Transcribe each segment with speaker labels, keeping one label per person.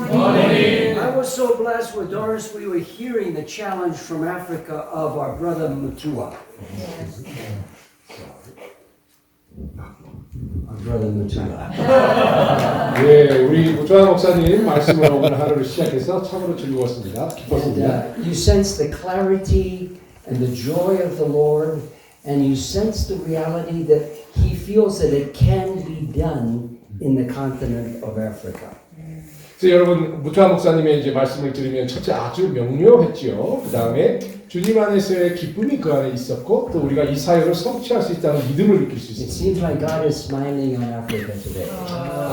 Speaker 1: I was so blessed with Doris. We were hearing the challenge from Africa of our brother Mutua. Our brother Mutua.
Speaker 2: 예, 우리 무주아 목사님 말씀을 오늘 하루를 시작해서 참으로 즐거웠습니다. 기뻤습니다.
Speaker 1: And, you sense the clarity and the joy of the Lord, and you sense the reality that He feels that it can be done in the continent of Africa.
Speaker 2: 그래서 여러분 무주아 목사님의 이제 말씀을 들으면 첫째 아주 명료했지요. 그 다음에 주님 안에서의 기쁨이 그 안에 있었고 또 우리가 이 사역을 성취할 수 있다는 믿음을 느낄 수
Speaker 1: It
Speaker 2: 있습니다.
Speaker 1: seems like God is smiling on Africa today.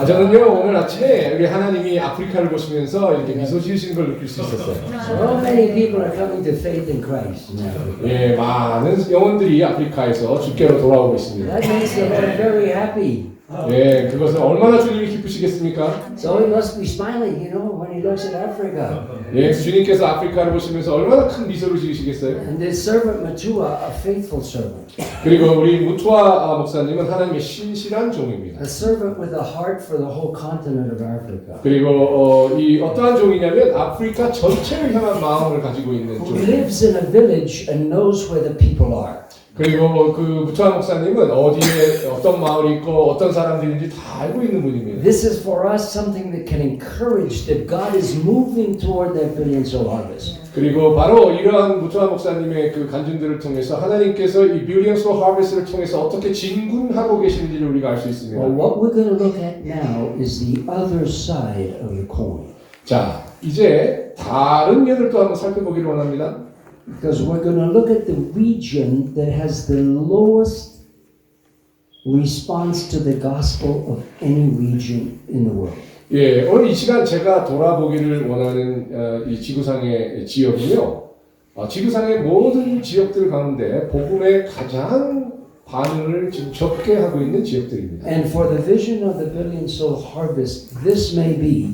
Speaker 2: 저는요 오늘 아침에 우리 하나님이 아프리카를 보시면서 이렇게 미소 지으시는 걸 느낄 수 있었어요.
Speaker 1: So many people are coming to faith in Christ in Africa.
Speaker 2: 예, 많은 영혼들이 아프리카에서 주께로 돌아오고 있습니다.
Speaker 1: That makes the Lord very happy.
Speaker 2: 예, 그것은 얼마나 주님이 기쁘시겠습니까?
Speaker 1: So He must be smiling, you know, when He looks at Africa.
Speaker 2: 예, 주님께서 아프리카를 보시면서 얼마나 큰 미소를 지으시겠어요?
Speaker 1: And this servant Matua, a faithful servant,
Speaker 2: 그리고 우리 무투아 목사님은 하나님의 신실한 종입니다.
Speaker 1: a servant with a heart for the whole continent of Africa,
Speaker 2: 그리고 이 어떠한 종이냐면 아프리카 전체를 향한 마음을 가지고 있는
Speaker 1: who
Speaker 2: 종.
Speaker 1: lives in a village and knows where the people are.
Speaker 2: 그리고 그 무투아 목사님은 어디에 어떤 마을이 있고 어떤 사람들인지 다 알고 있는 분입니다.
Speaker 1: This is for us something that can encourage that God is moving toward that billion soul harvest.
Speaker 2: 그리고 바로 이러한 무투아 목사님의 그 간증들을 통해서 하나님께서 이 빌리언 소울 하베스트를 통해서 어떻게 진군하고 계시는지를 우리가 알 수 있습니다.
Speaker 1: Well, what we're going to look at now is the other side of the coin.
Speaker 2: 자, 이제 다른 면을 또 한번 살펴보기를 원합니다.
Speaker 1: Because we're going to look at the region that has the lowest response to the gospel of any region in the world.
Speaker 2: 예, 오늘 이 시간 제가 돌아보기를 원하는 이 지구상의 지역은요, 지구상의 모든 지역들 가운데 복음에 가장 반응을 지금 적게 하고 있는 지역들입니다.
Speaker 1: And for the vision of the billion soul harvest, this may be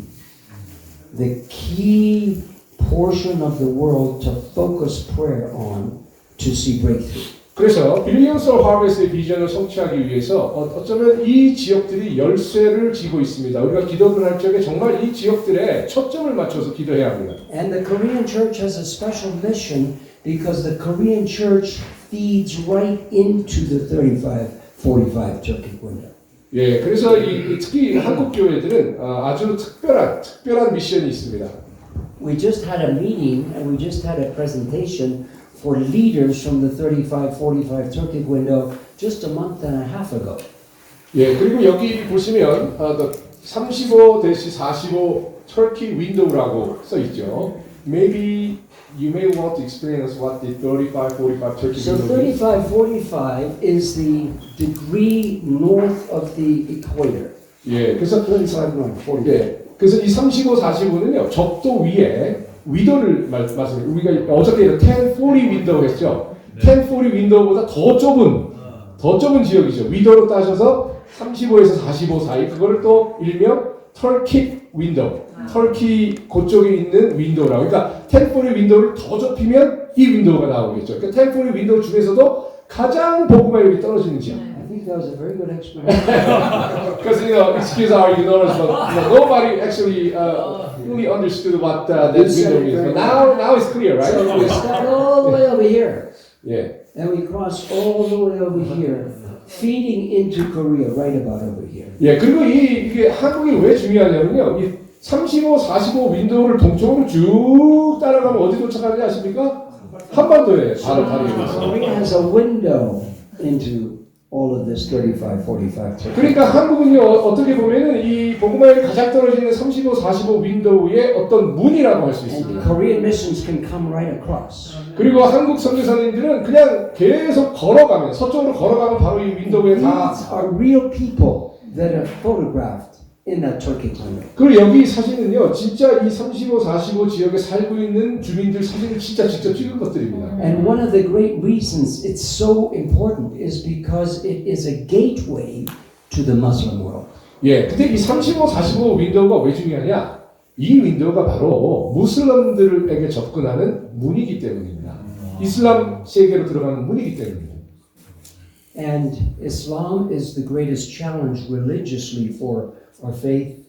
Speaker 1: the key portion of the world to focus prayer on to see breakthrough.
Speaker 2: 그래서 빌리언 소울 하베스트의 비전을 성취하기 위해서 어쩌면 이 지역들이 열쇠를 쥐고 있습니다. 우리가 기도를 할 적에 정말 이 지역들에 초점을 맞춰서 기도해야 합니다.
Speaker 1: And the Korean church has a special mission because the Korean church feeds right into the 35-45 Turkic window.
Speaker 2: 예, 그래서 특히 한국 교회들은 아주 특별한 미션이 있습니다.
Speaker 1: We just had a meeting and we just had a presentation for leaders from the 35-45 Turkic window just a month and a half ago.
Speaker 2: 예, 그리고 여기 보시면 35-45 Turkey window라고 써 있죠. Maybe you may want to explain us what the 35-45 Turkey
Speaker 1: So
Speaker 2: window is.
Speaker 1: 35-45 is the degree north of the equator.
Speaker 2: 예, 그래서
Speaker 1: 35 north, 45.
Speaker 2: 예, 그래서 이 35-45는요 적도 위에 위도를 말씀해요. 우리가 어저께 1040 윈도우 했죠. 1040 윈도우보다 더 좁은 지역이죠. 위도로 따져서 35에서 45 사이 그거를 또 일명 터키 윈도우, 터키 그쪽에 있는 윈도우라고. 그러니까 1040 윈도우를 더 좁히면 이 윈도우가 나오겠죠. 그러니까 1040 윈도우 중에서도 가장 복음화율이 떨어지는 지역.
Speaker 1: I think that was a very good explanation.
Speaker 2: Because excuse our ignorance, but nobody actually fully understood what that window means. But now it's clear, right?
Speaker 1: So we start all the way over here.
Speaker 2: 예.
Speaker 1: And we cross all the way over here, feeding into Korea right about over here.
Speaker 2: 예. 그리고 이게 한국이 왜 중요하냐면요. 이 35, 45 윈도우를 동쪽으로 쭉 따라가면 어디 도착하는지 아십니까? 한반도에 바로 여기 있어요.
Speaker 1: Korea has a window into all of this 35-45.
Speaker 2: 그러니까 한국은요 어떻게 보면은 이 복음화율이 가장 떨어지는 35, 45 윈도우의 어떤 문이라고 할 수
Speaker 1: And
Speaker 2: 있습니다.
Speaker 1: Korean missions can come right across.
Speaker 2: 그리고 한국 선교사님들은 그냥 계속 걸어가면 서쪽으로 걸어가면 바로 이 윈도우에 다.
Speaker 1: These are real people that are photographed in that Turkic window.
Speaker 2: 그리고 여기 사진은요 진짜 이 35, 45 지역에 살고 있는 주민들 사진을 진짜 직접 찍은 것들입니다.
Speaker 1: And one of the great reasons it's so important is because it is a gateway to the Muslim world.
Speaker 2: 예, 근데 이 35, 45 윈도우가 왜 중요하냐? 이 윈도우가 바로 무슬림들에게 접근하는 문이기 때문입니다. 이슬람 세계로 들어가는 문이기 때문입니다.
Speaker 1: And Islam is the greatest challenge religiously for our faith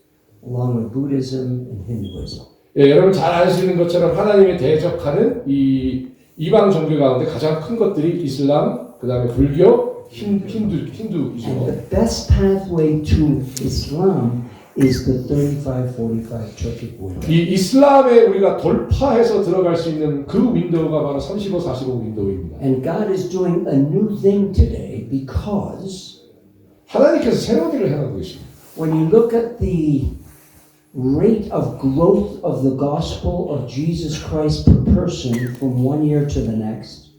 Speaker 1: along with Buddhism and Hinduism.
Speaker 2: 예, 여러분 잘 아시는 것처럼 하나님에 대적하는 이 이방 종교 가운데 가장 큰 것들이 이슬람, 그 다음에 불교, 힌두이죠.
Speaker 1: And the best pathway to Islam is the 35-45 Turkic window.
Speaker 2: 이 이슬람에 우리가 돌파해서 들어갈 수 있는 그 윈도우가 바로 35-45 윈도우입니다.
Speaker 1: And God is doing a new thing today because
Speaker 2: 하나님께서 새로운 일을 해나가고 계십니다.
Speaker 1: when you look at the rate of growth of the gospel of Jesus Christ per person from one year to the next,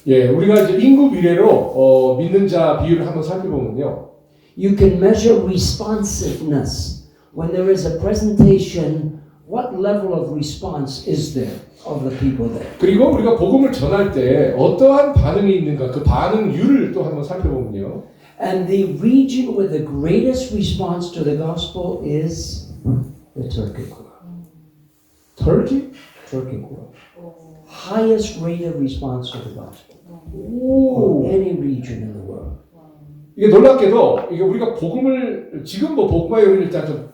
Speaker 2: 예, 우리가 이제 인구 비례로 믿는 자 비율을 한번 살펴보면요.
Speaker 1: you can measure responsiveness. When there is a presentation, what level of response is there of the people there?
Speaker 2: 그리고 우리가 복음을 전할 때 어떠한 반응이 있는가 그 반응률을 또 한번 살펴보면요.
Speaker 1: And the region with the greatest response to the gospel is the Turkic world.
Speaker 2: 터키?
Speaker 1: Turkic world. Highest rate of response to the gospel.
Speaker 2: 오.
Speaker 1: Of any region in the world.
Speaker 2: 이게 놀랍게도 이게 우리가 복음을 지금 뭐 복음화의 요리를 일단 좀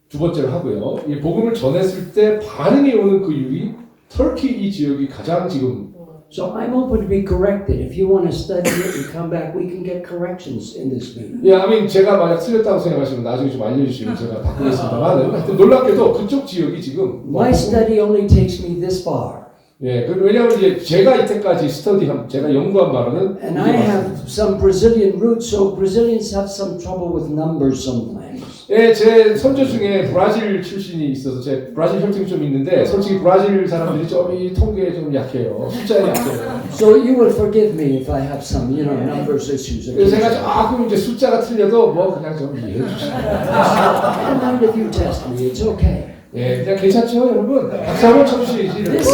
Speaker 2: 두 번째로 하고요. 이 복음을 전했을 때 반응이 오는 그 율이 터키 이 지역이 가장 지금
Speaker 1: So I'm open to be corrected. If you want to study it and come back, we can get corrections in this meeting.
Speaker 2: 예, 아멘. 제가 만약 틀렸다고 생각하시면 나중에 좀 알려주시면 제가 바꾸겠습니다만 하여튼 놀랍게도 그쪽 지역이 지금
Speaker 1: My study only takes me this far.
Speaker 2: 예, 왜냐하면 이제 제가 이때까지 제가 연구한 바로는
Speaker 1: And I have some Brazilian roots, so Brazilians have some trouble with numbers sometimes.
Speaker 2: 예, 제 선조 중에 브라질 출신이 있어서 제 브라질 혈통이 좀 있는데 솔직히 브라질 사람들이 좀 이 통계에 좀 약해요. 숫자에 약해요.
Speaker 1: So you will forgive me if I have some, numbers issues.
Speaker 2: 그래서 제가 조금 이제 숫자가 틀려도 뭐 그냥 좀 이해해 주시면.
Speaker 1: And mind if you test me, it's okay.
Speaker 2: 예, 그냥 괜찮죠, 여러분? 박수 한번 쳐주시지.
Speaker 1: This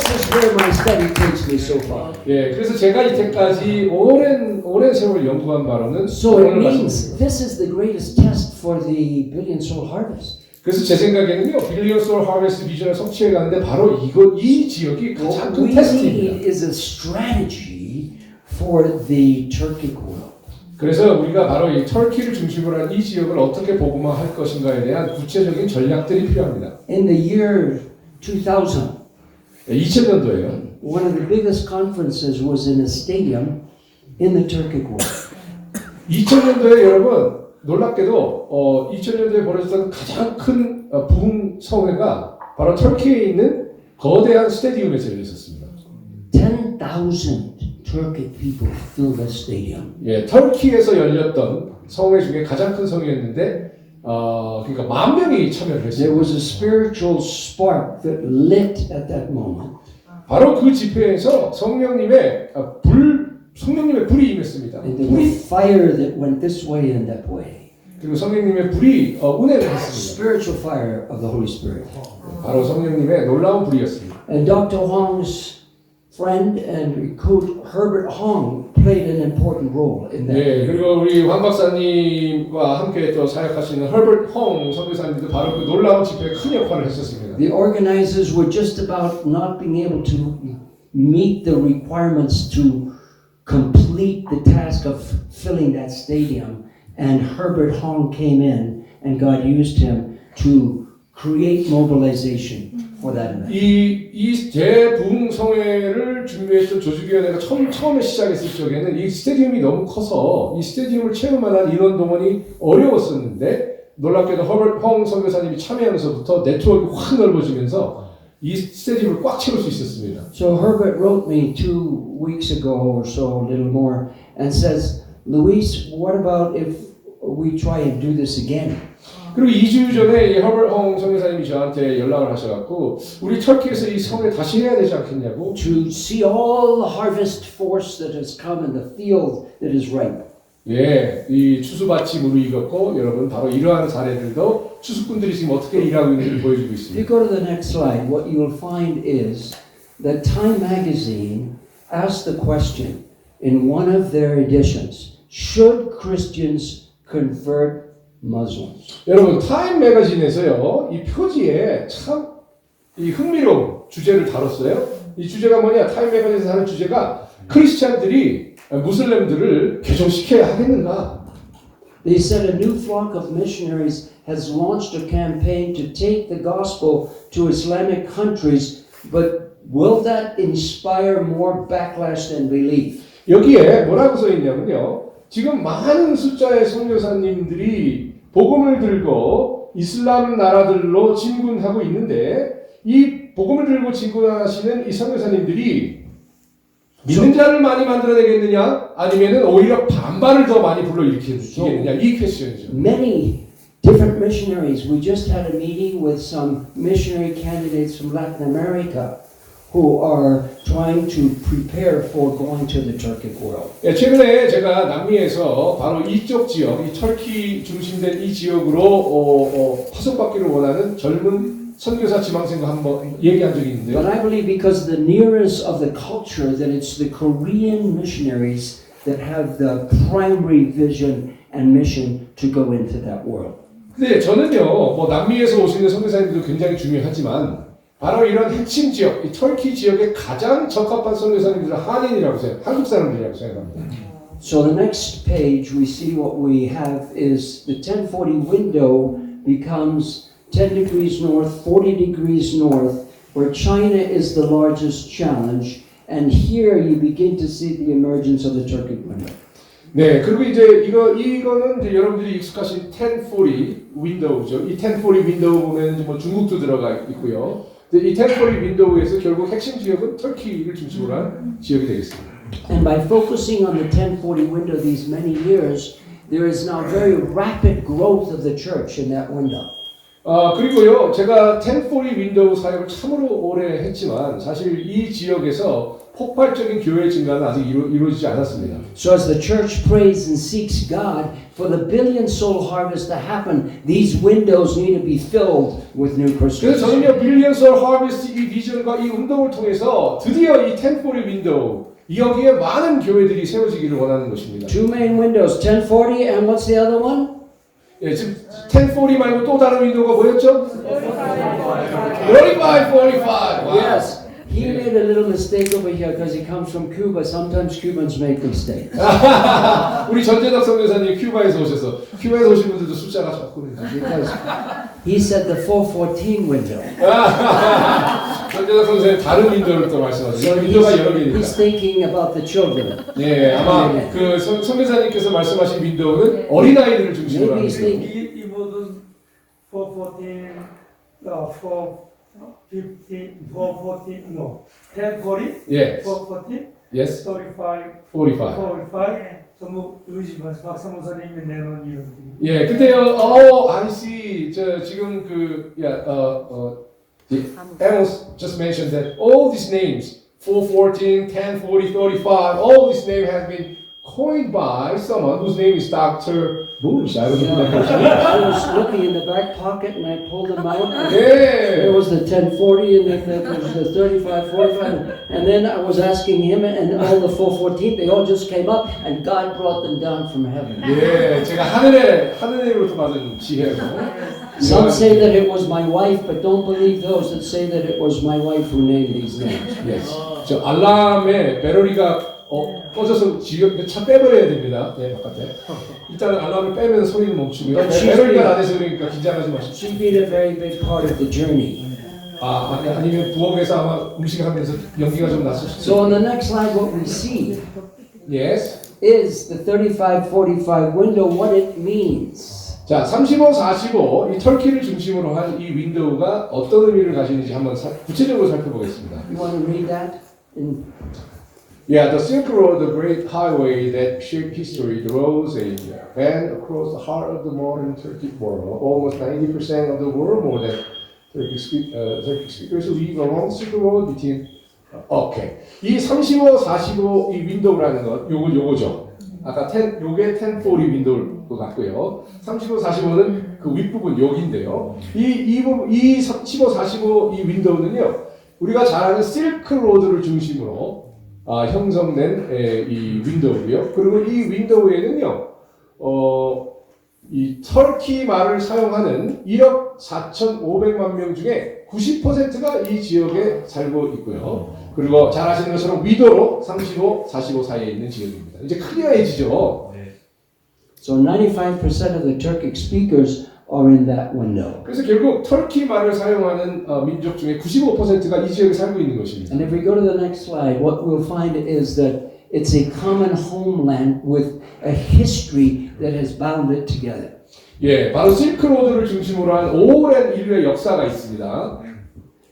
Speaker 1: is where my study takes me so far.
Speaker 2: 예, 그래서 제가 이때까지 오랜 세월 연구한 바로는
Speaker 1: So it
Speaker 2: 오늘
Speaker 1: means this is the greatest test for the billion soul harvest.
Speaker 2: 그래서 제 생각에는요, 빌리언 소울 하베스트 비전을 성취해 가는데 바로 이 지역이 가장
Speaker 1: What
Speaker 2: 큰
Speaker 1: we
Speaker 2: 테스트입니다.
Speaker 1: need is a strategy for the Turkic world.
Speaker 2: 그래서 우리가 바로 이 터키를 중심으로 한 이 지역을 어떻게 복음화할 것인가에 대한 구체적인 전략들이 필요합니다.
Speaker 1: In the year 2000,
Speaker 2: 2000년도에요.
Speaker 1: one of the biggest conferences was in a stadium in the Turkic world.
Speaker 2: 2000년도에 여러분 놀랍게도 2000년도에 벌어졌던 가장 큰 부흥 성회가 바로 터키에 있는 거대한 스테디움에서 열렸었습니다.
Speaker 1: 10,000 Turkic people filled the stadium.
Speaker 2: 예, 터키에서 열렸던 성회 중에 가장 큰 성회였는데 그러니까 10,000명이 참여를
Speaker 1: There
Speaker 2: 했어요.
Speaker 1: was a spiritual spark that lit at that moment.
Speaker 2: 바로 그 집회에서 성령님의 불이 임했습니다.
Speaker 1: And there was fire that went this way and that way.
Speaker 2: 그리고 성령님의 불이 운행을 했습니다.
Speaker 1: Spiritual fire of the Holy Spirit.
Speaker 2: 바로 성령님의 놀라운 불이었습니다.
Speaker 1: And Dr. Hong's friend and recruit Herbert Hong played an important role in that.
Speaker 2: 네, 그리고 우리 황 박사님과 함께 또 사역하시는 허버트 홍 선교사님도 바로 그 놀라운 집회에 큰 역할을 했었습니다.
Speaker 1: The organizers were just about not being able to meet the requirements to complete the task of filling that stadium, and Herbert Hong came in, and God used him to create mobilization for that event.
Speaker 2: 이 대부흥 성회를 준비했던 조직위원회가 처음에 시작했을 적에는 이 스테디움이 너무 커서 이 스테디움을 채울 만한 인원 동원이 어려웠었는데 놀랍게도 허버트 홍 선교사님이 참여하면서부터 네트워크가 확 넓어지면서 이 스테디움을 꽉 채울 수 있었습니다.
Speaker 1: So Herbert wrote me 2 weeks ago or so, a little more, and says, Luis, what about if we try and do this again?
Speaker 2: 그리고 2주 전에 이 허버트 홍 선교사님이 저한테 연락을 하셔갖고 우리 터키에서 이 성회 다시 해야 되지 않겠냐고.
Speaker 1: To see all the harvest force that has come in the field that is ripe.
Speaker 2: 예, 이 추수밭이 무르익었고 여러분 바로 이러한 사례들도 추수꾼들이 지금 어떻게 일하고 있는지를 보여주고
Speaker 1: If
Speaker 2: 있습니다.
Speaker 1: you go to the next slide, what you will find is that Time Magazine asked the question in one of their editions, should Christians convert Muslims?
Speaker 2: 여러분 타임 매거진에서요 이 표지에 참 이 흥미로운 주제를 다뤘어요. 이 주제가 뭐냐? 타임 매거진에서 하는 주제가 크리스찬들이 무슬림들을 개종시켜야 하겠는가?
Speaker 1: They said a new flock of missionaries has launched a campaign to take the gospel to Islamic countries, but will that inspire more backlash than belief?
Speaker 2: 여기에 뭐라고 써 있냐면요. 지금 많은 숫자의 선교사님들이 복음을 들고 이슬람 나라들로 진군하고 있는데 이 복음을 들고 진군하시는 이 선교사님들이 믿는 자를 많이 만들어내겠느냐 아니면은 오히려 반발을 더 많이 불러일으키겠느냐 이 퀘스천이죠.
Speaker 1: Many different missionaries. We just had a meeting with some missionary candidates from Latin America who are trying to prepare for going to the Turkic world.
Speaker 2: 예, 최근에 제가 남미에서 바로 이쪽 지역, 이 터키 중심된 이 지역으로 파송받기를 원하는 젊은 선교사 지망생과 한번 얘기한 적이
Speaker 1: But
Speaker 2: 있는데요.
Speaker 1: I believe because the nearness of the culture that it's the Korean missionaries that have the primary vision and mission to go into that world.
Speaker 2: 근데 저는요, 뭐 남미에서 오시는 선교사님들도 굉장히 중요하지만 바로 이런 핵심 지역, 이 터키 지역에 가장 적합한 선교사님들은 한인이라고 생각해요. 한국 사람들이라고 생각합니다.
Speaker 1: So the next page we see what we have is the 1040 window becomes 10 degrees north, 40 degrees north, where China is the largest challenge, and here you begin to see the emergence of the Turkic window.
Speaker 2: 네, 그리고 이제 이거는 이제 여러분들이 익숙하신 1040 윈도우죠. 이 1040 윈도우 보면 이제 뭐 중국도 들어가 있고요. 이 1040 윈도우에서 결국 핵심 지역은 터키를 중심으로 한 지역이 되겠습니다.
Speaker 1: And by focusing on the 1040 window these many years, there is now very rapid growth of the church in that window.
Speaker 2: 그리고요, 제가 1040 윈도우 사역을 참으로 오래 했지만 사실 이 지역에서 폭발적인 교회 증가는 아직 이루어지지 않았습니다.
Speaker 1: So as the church prays and seeks God for the billion soul harvest to happen, these windows need to be filled with new Christians.
Speaker 2: 그래서 저는요, 빌리언 솔 하비스트 이 비전과 이 운동을 통해서 드디어 이 1040 윈도우 여기에 많은 교회들이 세워지기를 원하는 것입니다.
Speaker 1: Two main windows, 1040 and what's the other one?
Speaker 2: 예, 지금 1040 말고 또 다른 윈도우가 뭐였죠? 45. Wow.
Speaker 1: Yes. He made a little mistake over here because he comes from Cuba. Sometimes Cubans make mistakes.
Speaker 2: 우리 전재덕 선교사님 큐바에서 오셔서 큐바에서 오신 분들도 숫자가 적거든요.
Speaker 1: Because he said the 414 window.
Speaker 2: 전재덕 선생님 다른 윈도우를 또 말씀하세요. 윈도우가 여러 개니까.
Speaker 1: He's thinking about the children.
Speaker 2: 네, 아마 그 선교사님께서 말씀하신 윈도우는 어린아이들을 중심으로 하는
Speaker 1: Maybe he's
Speaker 2: 거예요.
Speaker 1: thinking.
Speaker 3: 이 모든 414, 414, no, 1040,
Speaker 2: Yes.
Speaker 3: 414,
Speaker 2: Yes.
Speaker 3: 35,
Speaker 2: 45.
Speaker 3: 45, 전부 의지만 박사 목사님이 내놓은 이유들.
Speaker 2: 예, 근데요, I see. 저 지금 Amos just mentioned that all these names, 414, 1040, 35, all these names have been coined by someone whose name is Dr. Bush. I don't know who that person is.
Speaker 1: I was looking in the back pocket and I pulled them out. And
Speaker 2: 예.
Speaker 1: there was the 1040 and then there was the 35, 45. And then I was asking him and all the 414, they all just came up and God brought them down from heaven.
Speaker 2: 예, 제가 하늘으로부터 받은 지혜로.
Speaker 1: Some say that it was my wife, but don't believe those that say that it was my wife who named these names.
Speaker 2: Yes. 저 알람에 배터리가 꺼져서 차 빼버려야 됩니다. 네, 바깥에. 일단 알람을 빼면 소리는 멈추고요. 배터리가 안 돼서 그러니까 긴장하지 마십시오.
Speaker 1: She's been a very big part of the journey.
Speaker 2: 아니면 부엌에서 아마 음식하면서 연기가 좀 났을 수도.
Speaker 1: So on the next slide, what we see
Speaker 2: Yes.
Speaker 1: is the 35-45 window, what it means.
Speaker 2: 자, 35, 45, 이 터키를 중심으로 한 이 윈도우가 어떤 의미를 가지는지 한번 구체적으로 살펴보겠습니다.
Speaker 1: You want to read that?
Speaker 2: Yeah, the Silk Road, the great highway that shaped history, draws a band across the heart of the modern Turkic world. Almost 90% of the world, more than Turkic speakers live along Silk Road between. Okay. 이 35, 45, 이 윈도우라는 건 요거죠. 아까 요게 1040 윈도우일 것 같고요. 35, 45는 그 윗부분 여기인데요. 이 35, 45 이 윈도우는요. 우리가 잘 아는 실크 로드를 중심으로 형성된 이 윈도우고요. 그리고 이 윈도우에는요. 이 터키 말을 사용하는 1억 4,500만 명 중에 90%가 이 지역에 살고 있고요. 그리고 잘 아시는 것처럼 위도로 35, 45 사이에 있는 지역입니다. 이제 클리어해지죠.
Speaker 1: So 95% of the Turkic speakers are in that window.
Speaker 2: 그래서 결국 터키 말을 사용하는 민족 중에 95%가 이 지역에 살고 있는 것입니다.
Speaker 1: And if we go to the next slide, what we'll find is that it's a common homeland with a history that has bound it together.
Speaker 2: 예, 바로 실크로드를 중심으로 한 오랜 인류의 역사가 있습니다.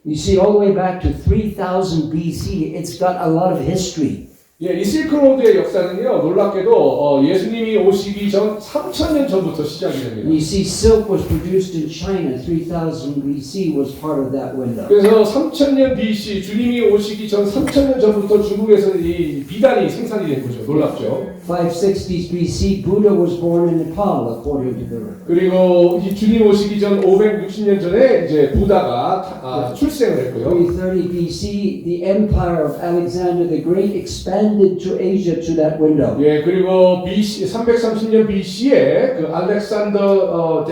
Speaker 1: You see, all the way back to 3000 BC, it's got a lot of history.
Speaker 2: 예, 이 실크로드의 역사는요, 놀랍게도 예수님이 오시기 전 3000년 전부터 시작이 됩니다.
Speaker 1: You see, silk was produced in China. 3000 BC was part of that window.
Speaker 2: 그래서 3000년 BC, 주님이 오시기 전 3000년 전부터 중국에서 이 비단이 생산이 된 거죠. 놀랍죠.
Speaker 1: 560s BC, Buddha was born in Nepal, according to the.
Speaker 2: 그리고 이 주님 오시기 전 560년 전에 이제 부다가 출생을 했고요.
Speaker 1: 330 BC, the empire of Alexander the Great expanded to Asia to that window.
Speaker 2: 예, 그리고 BC 330년 BC에 그 알렉산더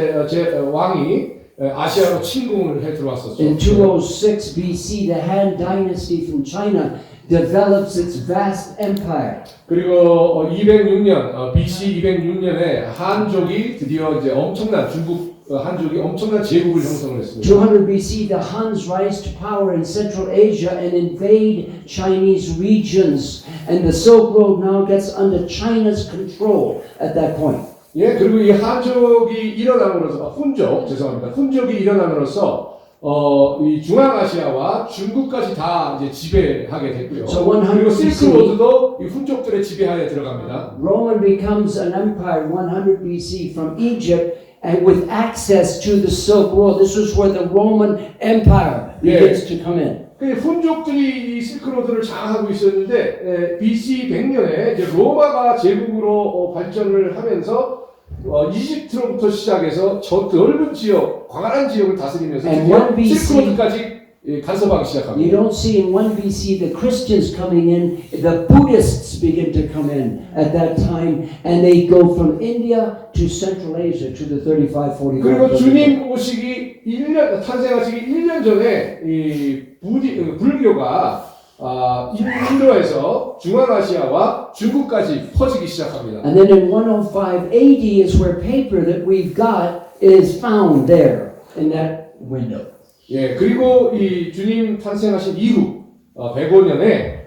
Speaker 2: 왕이 아시아로 침공을 해 들어왔었죠.
Speaker 1: In 206 BC, the Han Dynasty from China develops its vast empire.
Speaker 2: 그리고 206년 BC 206년에 한족이 드디어 이제 엄청난 중국 한족이 엄청난 제국을 형성을 했습니다.
Speaker 1: 200 BC, the Huns rise to power in Central Asia and invade Chinese regions, and the Silk Road now gets under China's control at that point.
Speaker 2: 예, 그리고 이 한족이 일어남으로써 훈족이 일어남으로써 이 중앙아시아와 중국까지 다 이제 지배하게 됐고요. 그리고 실크로드도 이 훈족들의 지배하에 들어갑니다.
Speaker 1: Roman becomes an empire 100 BC from Egypt and with access to the Silk Road. This is where the Roman Empire begins to come in.
Speaker 2: 훈족들이 이 실크로드를 장악하고 있었는데 BC 100년에 이제 로마가 제국으로 발전을 하면서 이집트로부터 시작해서 저 넓은 지역, 광활한 지역을 다스리면서 실크로드까지 간섭하기 시작합니다.
Speaker 1: You don't see in 1 BC the Christians coming in, the Buddhists begin to come in at that time, and they go from India to Central Asia to the 35-45.
Speaker 2: 그리고 주님 오시기 1년 탄생하시기 1년 전에 이 불교가 인도에서 중앙아시아와 중국까지 퍼지기 시작합니다.
Speaker 1: And then in 105 AD is where paper that we've got is found there in that window.
Speaker 2: 예, 그리고 이 주님 탄생하신 이후 105년에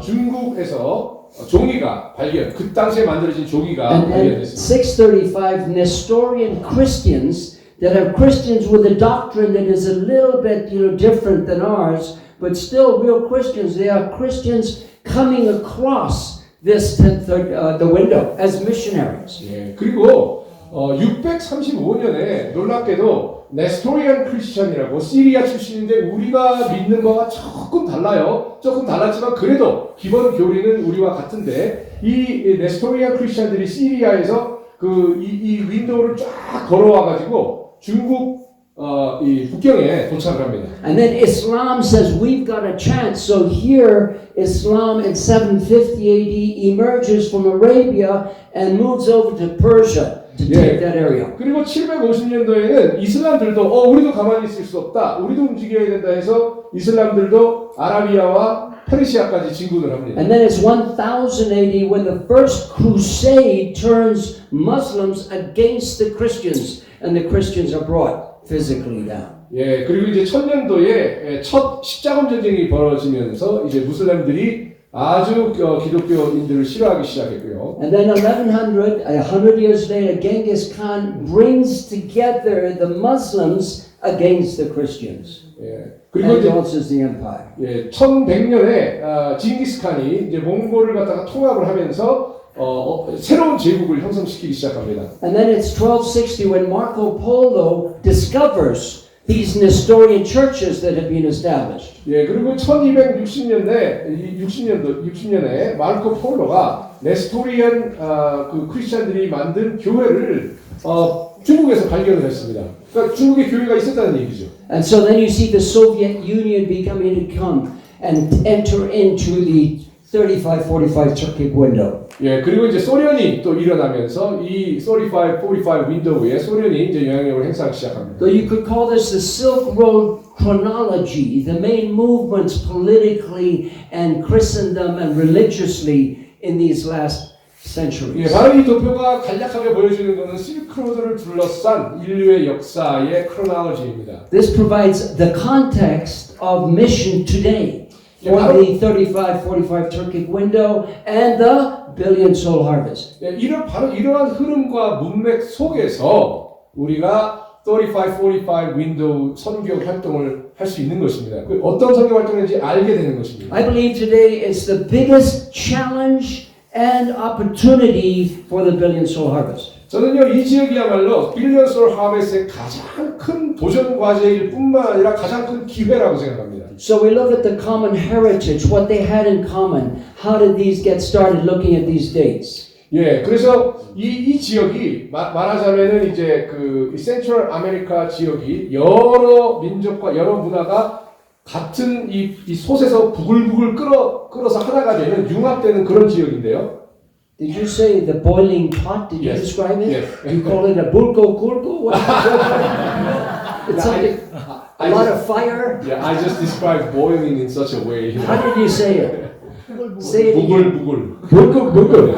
Speaker 2: 중국에서 종이가 그 당시에 만들어진 종이가
Speaker 1: And
Speaker 2: 발견됐습니다.
Speaker 1: 635 Nestorian Christians that are Christians with a doctrine that is a little bit different than ours, but still real Christians. They are Christians coming across this the window as missionaries.
Speaker 2: 예, 그리고 635년에 놀랍게도 네스토리안 크리스천이라고 시리아 출신인데 우리가 믿는 거와 조금 달라요. 조금 달랐지만 그래도 기본 교리는 우리와 같은데 이 네스토리안 크리스천들이 시리아에서 이 윈도우를 쫙 걸어와 가지고 중국 이 국경에 도착을 합니다.
Speaker 1: And then Islam says we've got a chance. So here Islam in 750 AD emerges from Arabia and moves over to Persia to take that area.
Speaker 2: 그리고 750년도에는 이슬람들도 우리도 가만히 있을 수 없다. 우리도 움직여야 된다 해서 이슬람들도 아라비아와 페르시아까지 진군을 합니다.
Speaker 1: And then it's 1000 AD when the first crusade turns Muslims against the Christians and the Christians are brought physically down.
Speaker 2: 예, 그리고 이제 1000년도에 첫 십자군 전쟁이 벌어지면서 이제 무슬림들이 아주 기독교인들을 싫어하기 시작했고요.
Speaker 1: And then 100 years later, Genghis Khan brings together the Muslims against the Christians.
Speaker 2: 예, 그리고
Speaker 1: And
Speaker 2: 이제
Speaker 1: launches the empire.
Speaker 2: 예, 1100년에 징기스칸이 이제 몽골을 갖다가 통합을 하면서 새로운 제국을 형성시키기 시작합니다.
Speaker 1: And then it's 1260 when Marco Polo discovers these Nestorian churches that have been established.
Speaker 2: 예, 그리고 1260년에 마르코 폴로가 네스토리안 그 크리스천들이 만든 교회를 중국에서 발견을 했습니다. 그러니까 중국에 교회가 있었다는 얘기죠.
Speaker 1: And so then you see the Soviet Union becoming to come and enter into the 35-45 Turkic window.
Speaker 2: 예, 그리고 이제 소련이 또 일어나면서 이 35-45 윈도우에 소련이 이제 영향력을 행사하기 시작합니다.
Speaker 1: So you could call this the Silk Road chronology, the main movements politically and Christendom and religiously in these last centuries.
Speaker 2: 예, 바로 이 도표가 간략하게 보여주는 것은 실크로드를 둘러싼 인류의 역사의 크로놀로지입니다.
Speaker 1: This provides the context of mission today for
Speaker 2: Yeah.
Speaker 1: the 35-45 Turkic window and the billion soul harvest.
Speaker 2: 예, 바로 이러한 흐름과 문맥 속에서 우리가 35-45 윈도우 선교 활동을 할 수 있는 것입니다. 그 어떤 선교 활동인지 알게 되는 것입니다.
Speaker 1: I believe today it's the biggest challenge and opportunity for the billion soul harvest.
Speaker 2: 저는요, 이 지역이야말로 빌리언 솔 하베스트의 가장 큰 도전 과제일 뿐만 아니라 가장 큰 기회라고 생각합니다.
Speaker 1: So we look at the common heritage, what they had in common. How did these get started looking at these dates?
Speaker 2: 예, 그래서 이 지역이 말하자면은 이제 그 센트럴 아메리카 지역이 여러 민족과 여러 문화가 같은 이 솥에서 부글부글 끓어서 하나가 되는 융합되는 그런 지역인데요.
Speaker 1: Did you say the boiling pot? Did you
Speaker 2: Yes.
Speaker 1: describe it?
Speaker 2: Yes.
Speaker 1: You call it a burko kurko? What? It's something, a lot of fire.
Speaker 2: Yeah, I just described boiling in such a way.
Speaker 1: How did you say it? Say it again.
Speaker 2: 부글.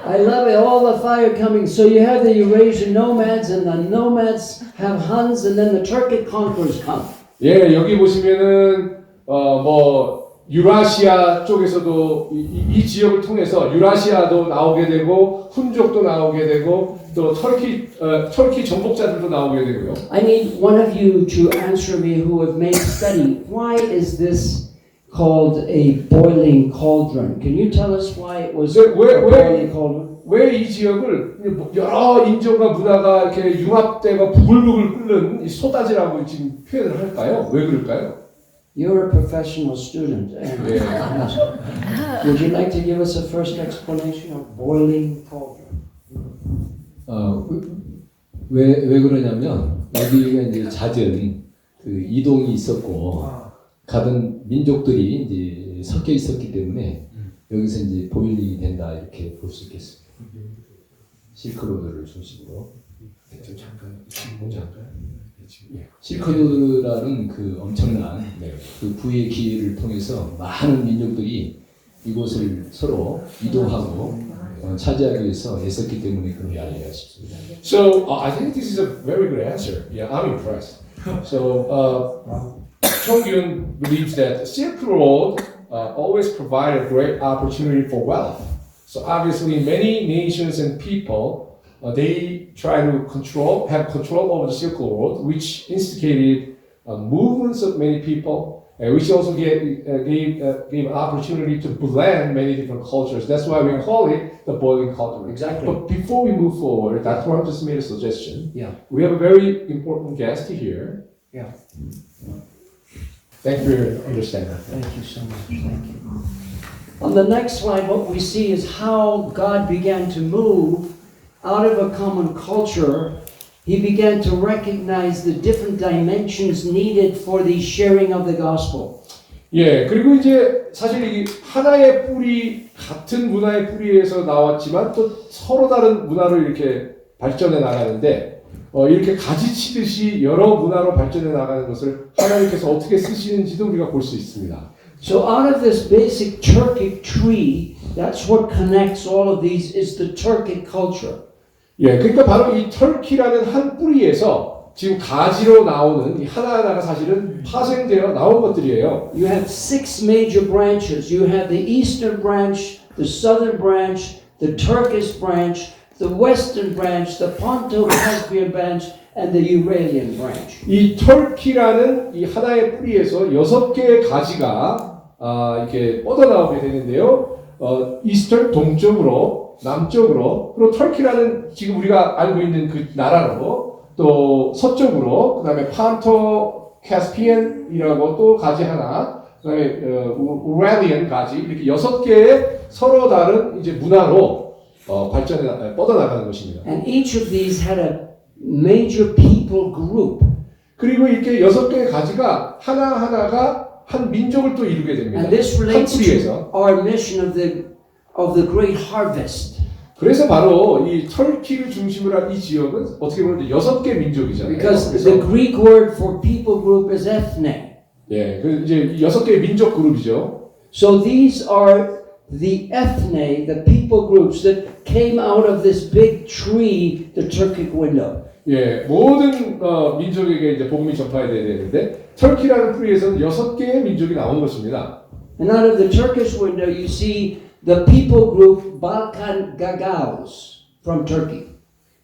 Speaker 1: I love it. All the fire coming. So you have the Eurasian nomads, and the nomads have Huns, and then the Turkic conquerors come.
Speaker 2: 예, 여기 보시면은 뭐 유라시아 쪽에서도 이 지역을 통해서 유라시아도 나오게 되고 훈족도 나오게 되고 또 터키 정복자들도 나오게 되고요.
Speaker 1: I need one of you to answer me who have made study. Why is this called a boiling cauldron? Can you tell us why it was a boiling cauldron?
Speaker 2: 왜 이 지역을 여러 인종과 문화가 이렇게 융합되고 부글부글 끓는 이 솥다지라고 지금 표현을 할까요? 왜 그럴까요?
Speaker 1: You're a professional student. And would you like to give us a first explanation of boiling cauldron?
Speaker 4: 왜 그러냐면 여기가 이제 잦은 그 이동이 있었고 가던 민족들이 이제 섞여 있었기 때문에 여기서 이제 보일링이 된다 이렇게 볼 수 있겠습니다. 실크로드를 중심으로. 실크로드라는 그 엄청난 그 부의 기회를 통해서 많은 민족들이 이곳을 서로 이동하고 차지하기 위해서 애썼기 때문에 그런 게 아닌가 싶습니다.
Speaker 2: So I think this is a very good answer. Yeah, I'm impressed. So Chongyun believes that Silk Road always provide a great opportunity for wealth. So obviously, many nations and people they try to have control over the Silk Road, which instigated movements of many people, which also gave an opportunity to blend many different cultures. That's why we call it the boiling cauldron.
Speaker 1: Exactly.
Speaker 2: But before we move forward, Dr. Huang just made a suggestion.
Speaker 1: Yeah.
Speaker 2: We have a very important guest here.
Speaker 1: Yeah.
Speaker 2: Thank you for your understanding.
Speaker 1: Thank you so much. Thank you. On the next slide, what we see is how God began to move out of a common culture. He began to recognize the different dimensions needed for the sharing of the gospel.
Speaker 2: 예, 그리고 이제 사실 이 하나의 뿌리, 같은 문화의 뿌리에서 나왔지만 또 서로 다른 문화로 이렇게 발전해 나가는데 이렇게 가지치듯이 여러 문화로 발전해 나가는 것을 하나님께서 어떻게 쓰시는지도 우리가 볼 수 있습니다.
Speaker 1: So out of this basic Turkic tree, that's what connects all of these is the Turkic culture.
Speaker 2: 예, 그러니까 바로 이 터키라는 한 뿌리에서 지금 가지로 나오는 이 하나하나가 사실은 파생되어 나온 것들이에요.
Speaker 1: You have 6 major branches. You have the eastern branch, the southern branch, the Turkish branch, the western branch, the Ponto-Caspian branch, and the Uralian branch.
Speaker 2: 이 터키라는 이 하나의 뿌리에서 6개의 가지가 이렇게 뻗어나오게 되는데요. 이스턴 동쪽으로, 남쪽으로, 그리고 터키라는 지금 우리가 알고 있는 그 나라로 또 서쪽으로, 그다음에 판토 캐스피안이라고 또 가지 하나, 그다음에 우랄리안 가지 이렇게 6개의 서로 다른 이제 문화로 발전해 뻗어나가는 것입니다.
Speaker 1: And each of these had a major people group.
Speaker 2: 그리고 이렇게 6개의 가지가 하나하나가 한 민족을 또 이루게 됩니다.
Speaker 1: And this
Speaker 2: 한
Speaker 1: relates
Speaker 2: 뿌리에서.
Speaker 1: to our mission of the great harvest.
Speaker 2: 그래서 바로 이 터키를 중심으로 한 이 지역은 어떻게 보면 6개 민족이잖아요.
Speaker 1: Because
Speaker 2: 그래서
Speaker 1: the Greek word for people group is ethne.
Speaker 2: 예, 그 이제 6개의 민족 그룹이죠.
Speaker 1: So these are the ethne, the people groups that came out of this big tree, the Turkic window.
Speaker 2: 예, 모든 민족에게 이제 복음이 전파돼야 되는데 터키라는 뿌리에서는 6개의 민족이 나온 것입니다.
Speaker 1: And out of the Turkish window, you see the people group Balkan Gagauz from Turkey.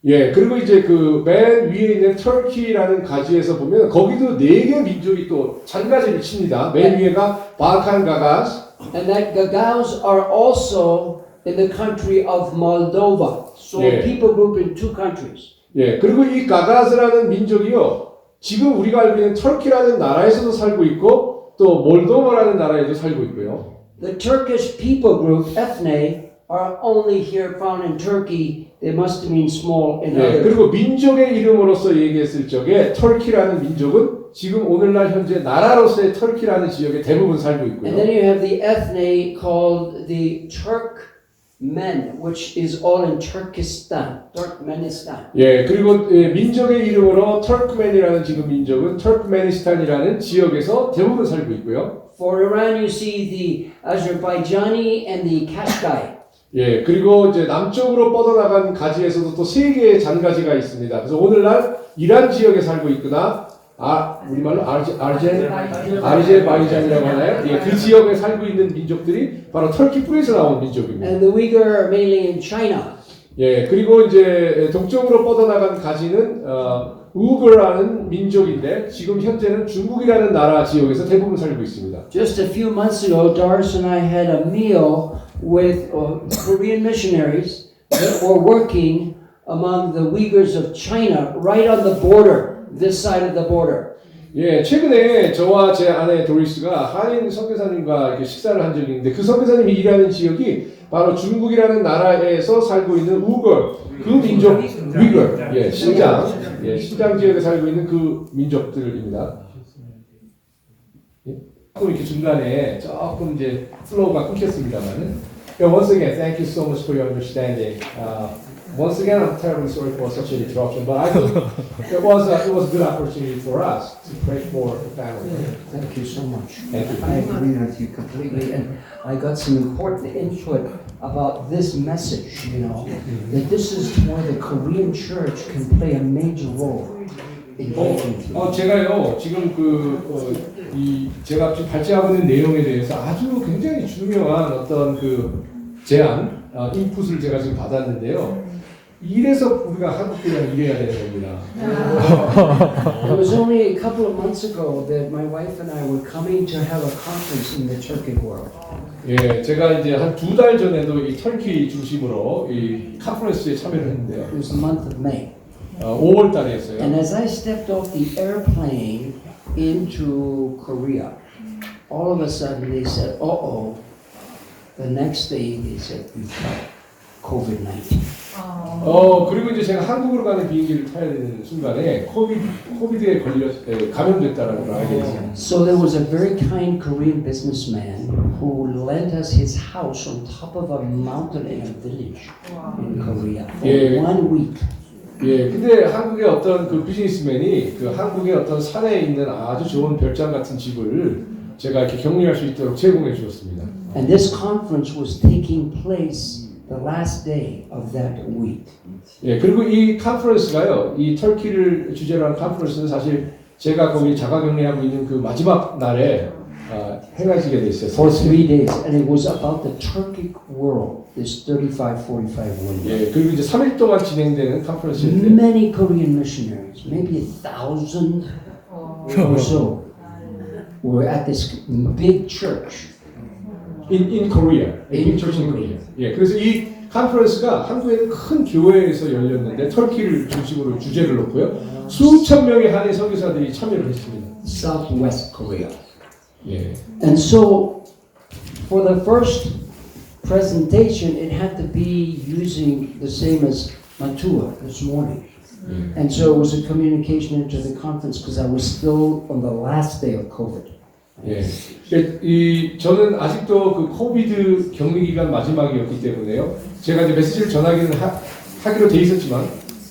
Speaker 2: 예, 그리고 이제 그 맨 위에 있는 터키라는 가지에서 보면 거기도 4개 민족이 또 잔가지를 칩니다. 맨 위에가 발칸 가가스.
Speaker 1: And that Gagauz are also in the country of Moldova. So
Speaker 2: Yeah.
Speaker 1: people group in 2 countries.
Speaker 2: 예, 그리고 이 가가스라는 민족이요. 지금 우리가 알고 있는 터키라는 나라에서도 살고 있고 또 몰도바라는 나라에도 살고 있고요.
Speaker 1: The Turkish people group, ethne, are only here found in Turkey. They must mean small in
Speaker 2: 예,
Speaker 1: other.
Speaker 2: 그리고 민족의 이름으로서 얘기했을 적에 터키라는 민족은 지금 오늘날 현재 나라로서의 터키라는 지역에 대부분 살고
Speaker 1: And
Speaker 2: 있고요.
Speaker 1: then you have the ethne called the Turkmen, which is all in Turkestan, Turkmenistan.
Speaker 2: 예, 그리고 민족의 이름으로 터크맨이라는 지금 민족은 터크메니스탄이라는 지역에서 대부분 살고 있고요.
Speaker 1: For Iran, you see the Azerbaijani and the Kashgai.
Speaker 2: 예, 그리고 이제 남쪽으로 뻗어나간 가지에서도 또 3개의 잔가지가 있습니다. 그래서 오늘날 이란 지역에 살고 있거나 우리말로 아르제바이잔이라고 하나요? 예, 그 지역에 살고 있는 민족들이 바로 터키 뿌리에서 나온 민족입니다.
Speaker 1: And the Uyghur are mainly in China.
Speaker 2: 예, 그리고 이제 동쪽으로 뻗어나간 가지는 우그라는 민족인데 지금 현재는 중국이라는 나라 지역에서 대부분 살고 있습니다.
Speaker 1: Just a few months ago, Doris and I had a meal with Korean missionaries that were working among the Uyghurs of China, right on the border, this side of the border.
Speaker 2: 예, 최근에 저와 제 아내 도리스가 한인 선교사님과 이렇게 식사를 한 적이 있는데 그 선교사님이 일하는 지역이 바로 중국이라는 나라에서 살고 있는 우거, 그 민족, 위거, 예, 신장 지역에 살고 있는 그 민족들입니다. 예, 조금 이렇게 중간에 조금 이제 플로우가 끊겼습니다만은. Once again, thank you so much for your understanding. Once again, I'm terribly sorry for such an interruption, but I think it was a good opportunity for us to pray for the family.
Speaker 1: Thank you so much.
Speaker 2: Thank you.
Speaker 1: I agree with you completely, and I got some important input about this message, that this is where the Korean church can play a major role in making people.
Speaker 2: 제가요 지금 제가 지금 발제하고 있는 내용에 대해서 아주 굉장히 중요한 어떤 그 제안, 인풋을 제가 지금 받았는데요. 이래서 우리가 한국이랑 일해야 되는 겁니다.
Speaker 1: It was only a couple of months ago that my wife and I were coming to have a conference in the Turkic world.
Speaker 2: 예, 제가 이제 한 2달 전에도 이 터키 중심으로 이 컨퍼런스에 참여를 했는데요.
Speaker 1: It was the month of May.
Speaker 2: 5월 달이었어요.
Speaker 1: And as I stepped off the airplane into Korea, all of a sudden they said, uh-oh. The next day they said, we've got COVID-19.
Speaker 2: 그리고 이제 제가 한국으로 가는 비행기를 타야 되는 순간에 코비드에 감염됐다라는 걸 알게 됐어요.
Speaker 1: So there was a very kind Korean businessman who lent us his house on top of a mountain in a village in Korea for
Speaker 2: Yeah.
Speaker 1: 1 week.
Speaker 2: 예, 근데 한국의 어떤 그 비즈니스맨이 그 한국의 어떤 산에 있는 아주 좋은 별장 같은 집을 제가 이렇게 격리할 수 있도록 제공해 주었습니다.
Speaker 1: And this conference was taking place the last day of that week.
Speaker 2: 예, 그리고 이 컨퍼런스가요, 이 터키를 주제로 한 컨퍼런스는 사실 제가 거기 자가격리하고 있는 그 마지막 날에 행해지게 됐어요.
Speaker 1: For 3 days, and it was about the Turkic world, this 35-45 window.
Speaker 2: 예, 그리고 이제 3일 동안 진행되는 컨퍼런스인데
Speaker 1: Many Korean missionaries, maybe 1,000 or so, were at this big church.
Speaker 2: in Korea,
Speaker 1: In
Speaker 2: church in
Speaker 1: Korea.
Speaker 2: Korea. 예, 그래서 이 컨퍼런스가 한국의 큰 교회에서 열렸는데 터키를 중심으로 주제를 놓고요, 수천 명의 한인 선교사들이 참여를 했습니다.
Speaker 1: Southwest Korea.
Speaker 2: 예.
Speaker 1: And so, for the first presentation, it had to be using the same as Matua this morning. And so it was a communication into the conference because I was still on the last day of COVID.
Speaker 2: 예. 저는 아직도 그 코비드 격리 기간 마지막이었기 때문에요. 제가 이제 메시지를 전하기는 하기로 돼 있었지만,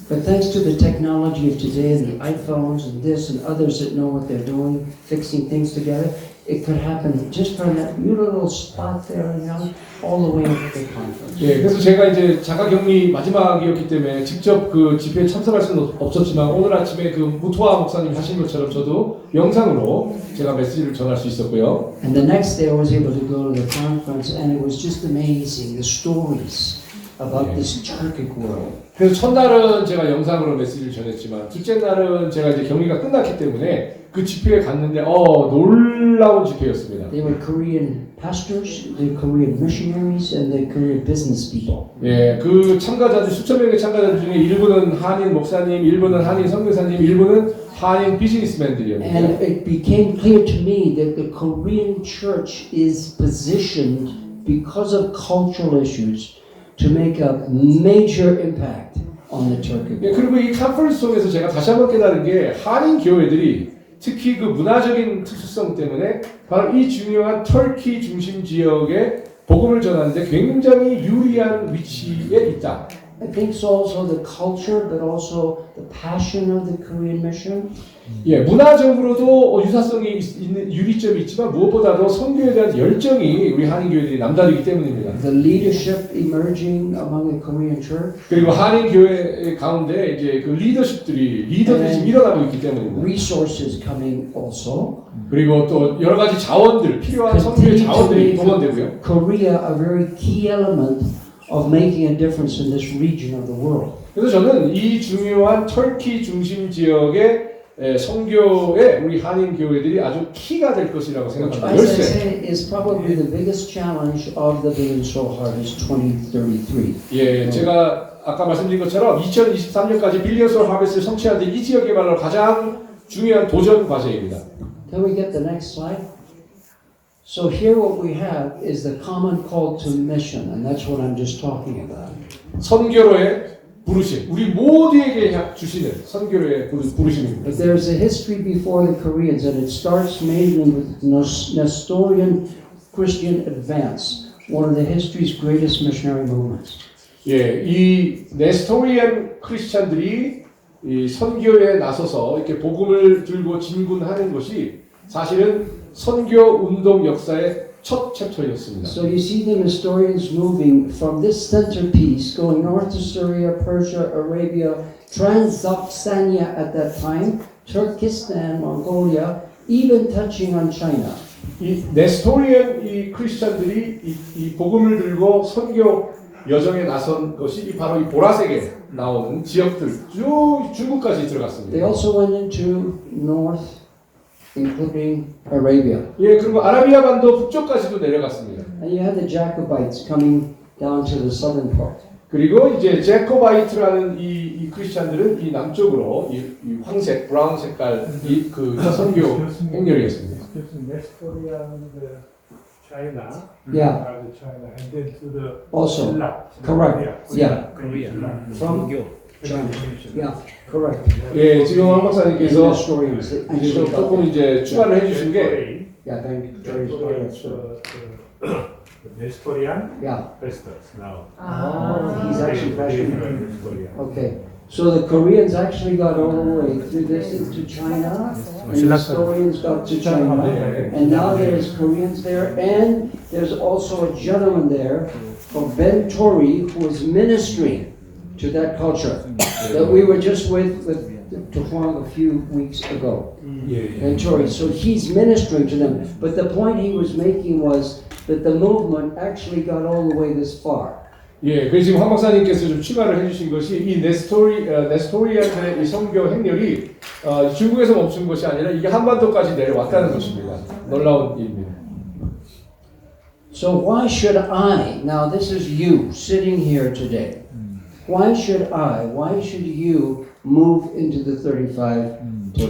Speaker 1: But thanks to the technology of today and the iPhones and this and others that know what they're doing, fixing things together, it could happen just from that little spot there, you know, all the way into the conference.
Speaker 2: 예, 그래서 제가 이제 자가격리 마지막이었기 때문에 직접 그 집회에 참석할 수는 없었지만 오늘 아침에 그 무토아 목사님 하신 것처럼 저도 영상으로 제가 메시지를 전할 수 있었고요.
Speaker 1: And the next day I was able to go to the conference, and it was just amazing, the stories about this Turkic world.
Speaker 2: 그래서 첫날은 제가 영상으로 메시지를 전했지만 둘째 날은 제가 이제 격리가 끝났기 때문에 그 집회에 갔는데 놀라운 집회였습니다.
Speaker 1: They were Korean pastors, the Korean missionaries, and the Korean business people.
Speaker 2: 예, 그 참가자들 수천 명의 참가자들 중에 일부는 한인 목사님, 일부는 한인 선교사님, 일부는 한인 비즈니스맨들이었는데
Speaker 1: And it became clear to me that the Korean church is positioned because of cultural issues to make a major impact on the Turkic
Speaker 2: 예,
Speaker 1: world.
Speaker 2: 그리고 이 컨퍼런스 속에서 제가 다시 한번 깨달은 게 한인 교회들이 특히 그 문화적인 특수성 때문에 바로 이 중요한 터키 중심 지역에 복음을 전하는데 굉장히 유리한 위치에 있다.
Speaker 1: I think it's also the culture, but also the passion of the Korean mission.
Speaker 2: 예, 문화적으로도 유사성이 있는 유리점이 있지만 무엇보다도 선교에 대한 열정이 우리 한인 교회들이 남다르기 때문입니다.
Speaker 1: The leadership emerging among the Korean church.
Speaker 2: 그리고 한인 교회 가운데 이제 그 리더들이 지금 일어나고 있기 때문입니다.
Speaker 1: Resources coming also.
Speaker 2: 그리고 또 여러 가지 자원들 필요한 선교의 자원들이 동원되고요.
Speaker 1: Korea a very key element of making a difference in this region of the world.
Speaker 2: 그래서 저는 이 중요한 터키 중심 지역의 선교에 우리 한인 교회들이 아주 키가 될 것이라고 생각합니다.
Speaker 1: As I
Speaker 2: 열쇠.
Speaker 1: say, is probably the biggest challenge of the Billion Soul Harvest 2033.
Speaker 2: 예, 제가 아까 말씀드린 것처럼 2023년까지 빌리언 소울 하베스트를 성취하는 데 이 지역 개발로 가장 중요한 도전 과제입니다.
Speaker 1: Can we get the next slide? So here what we have is the common call to mission, and that's what I'm just talking about.
Speaker 2: 선교로의 부르심, 우리 모두에게 주시는 선교로의 부르심입니다.
Speaker 1: But there's a history before the Koreans, and it starts mainly with Nestorian Christian advance, one of the history's greatest missionary movements.
Speaker 2: 예, 이 네스토리안 크리스찬들이 이 선교에 나서서 이렇게 복음을 들고 진군하는 것이 사실은 선교 운동 역사의 첫 챕터였습니다.
Speaker 1: So you see the Nestorians moving from this centerpiece, going north to Syria, Persia, Arabia, Transoxania at that time, Turkestan, Mongolia, even touching on China.
Speaker 2: 이 네스토리안 이 크리스찬들이 이 복음을 들고 선교 여정에 나선 것이 바로 이 보라색에 나오는 지역들 쭉 중국까지 들어갔습니다.
Speaker 1: They also went into north, including Arabia.
Speaker 2: 예, 그리고 아라비아 반도 북쪽까지도 내려갔습니다.
Speaker 1: And you had the Jacobites coming down to the southern part.
Speaker 2: 그리고 이제 제코바이트라는 이 크리스찬들은 이 남쪽으로 이 황색, 브라운 색깔 그 선교 행렬이었습니다.
Speaker 3: Nestorian China,
Speaker 1: Yeah.
Speaker 3: China, and then to the
Speaker 1: Also, correct. Yeah. From China. Yeah, correct.
Speaker 2: 예, 지금 황 박사님께서
Speaker 1: Nestorians.
Speaker 2: 이제 좀 조금 이제 추가를 해주신 게
Speaker 1: Yeah, thank you. That's right.
Speaker 3: Nestorian
Speaker 1: Yeah.
Speaker 3: pastors now.
Speaker 1: He's actually passionate.
Speaker 3: Nestorian.
Speaker 1: Okay. So the Koreans actually got all the way through this into China, and the Nestorians got to China, and now there's Koreans there, and there's also a gentleman there called Ben Tori who is ministering to that culture that we were just with to Huang a few weeks ago. Ben Tori. So he's ministering to them. But the point he was making was that the movement actually got all the way this far.
Speaker 2: 예, 그래서 지금 황 박사님께서 좀 추가를 해주신 것이 이 네스토리안의 이 선교 행렬이 중국에서 멈춘 것이 아니라 이게 한반도까지 내려왔다는 것입니다. 놀라운 일입니다.
Speaker 1: So why should I, now this is you sitting here today, why should you move into the 35?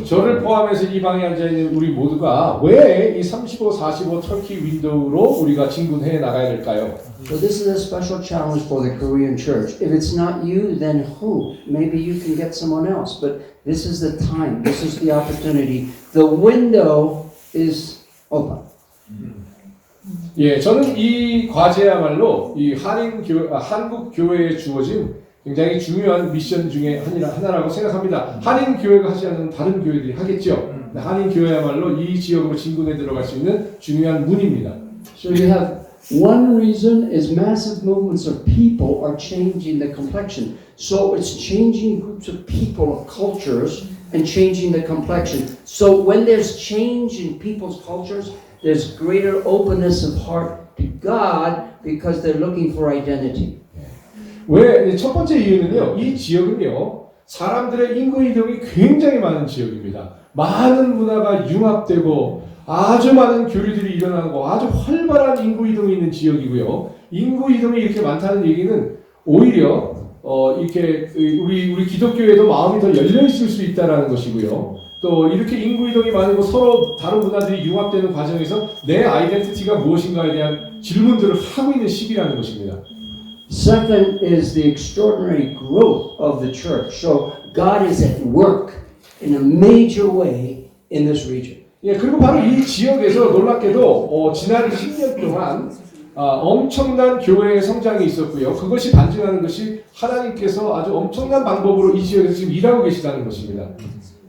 Speaker 2: 저를 포함해서 이 방에 앉아있는 우리 모두가 왜 이 35, 45 터키 윈도우로 우리가 진군해 나가야 될까요?
Speaker 1: So this is a special challenge for the Korean church. If it's not you, then who? Maybe you can get someone else, but this is the time, this is the opportunity. The window is open.
Speaker 2: 예, 저는 이 과제야말로 이 한국 교회에 주어진 굉장히 중요한 미션 중에 하나라고 생각합니다. 한인 교회가 하지 않는 다른 교회들이 하겠죠. 한인 교회야말로 이 지역으로 진군에 들어갈 수 있는 중요한 문입니다.
Speaker 1: So you have one reason is massive movements of people are changing the complexion. So it's changing groups of people, of cultures, and changing the complexion. So when there's change in people's cultures, there's greater openness of heart to God because they're looking for identity.
Speaker 2: 왜? 첫 번째 이유는요. 이 지역은요. 사람들의 인구 이동이 굉장히 많은 지역입니다. 많은 문화가 융합되고 아주 많은 교류들이 일어나고 아주 활발한 인구 이동이 있는 지역이고요. 인구 이동이 이렇게 많다는 얘기는 오히려 이렇게 우리 기독교에도 마음이 더 열려 있을 수 있다라는 것이고요. 또 이렇게 인구 이동이 많고 서로 다른 문화들이 융합되는 과정에서 내 아이덴티티가 무엇인가에 대한 질문들을 하고 있는 시기라는 것입니다.
Speaker 1: Second is the extraordinary growth of the church. So God is at work in a major way in this region.
Speaker 2: 예, 그리고 바로 이 지역에서 놀랍게도 지난 10년 동안 엄청난 교회의 성장이 있었고요. 그것이 반증하는 것이 하나님께서 아주 엄청난 방법으로 이 지역에서 지금 일하고 계시다는 것입니다.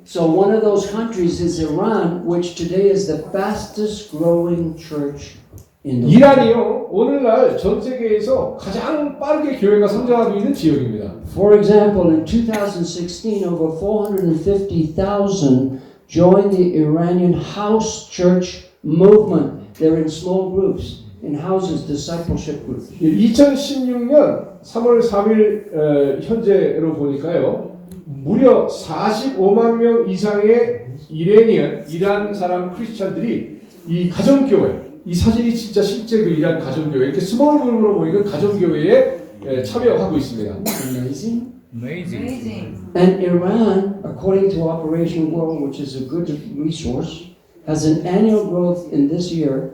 Speaker 1: So one of those countries is Iran, which today is the fastest growing church in the world.
Speaker 2: 이란이요, 오늘날 전 세계에서 가장 빠르게 교회가 성장하고 있는 지역입니다.
Speaker 1: For example, in 2016, over 450,000 joined the Iranian house church movement. They're in small groups, in houses, discipleship groups.
Speaker 2: 2016년 3월 3일 현재로 보니까요. 무려 45만 명 이상의 이란 사람 크리스찬들이 이 가정교회, 이 사진이 진짜 실제 그 이란 가정교회, 이렇게 스몰 그룹으로 보이는 가정교회에 참여하고 있습니다.
Speaker 1: Amazing.
Speaker 5: Amazing.
Speaker 1: And Iran, according to Operation World, which is a good resource, has an annual growth in this year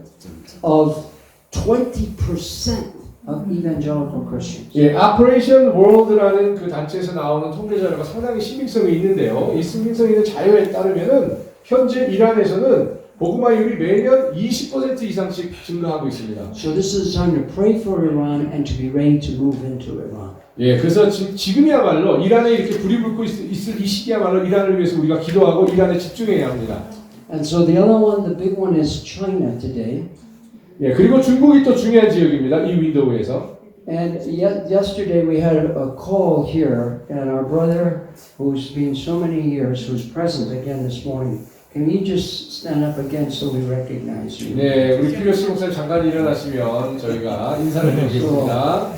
Speaker 1: of 20% of evangelical Christians.
Speaker 2: 예, Operation World라는 그 단체에서 나오는 통계 자료가 상당히 신빙성이 있는데요. 이 신빙성 있는 자료에 따르면은 현재 이란에서는 복음화율이 매년 20% 이상씩 증가하고 있습니다.
Speaker 1: So this is time to pray for Iran and to be ready to move into Iran.
Speaker 2: 예, 그래서 지금이야말로 이란에 이렇게 불이 붙고 있을 이 시기야말로 이란을 위해서 우리가 기도하고 이란에 집중해야 합니다.
Speaker 1: And so the other one, the big one, is China today.
Speaker 2: 예, 그리고 중국이 또 중요한 지역입니다. 이 윈도우에서.
Speaker 1: And yesterday we had a call here, and our brother, who's been so many years, who's present again this morning. Can you just stand up again so we recognize you?
Speaker 2: 네, 우리 피러스 목사님 잠깐 일어나시면 저희가 인사를 드리겠습니다.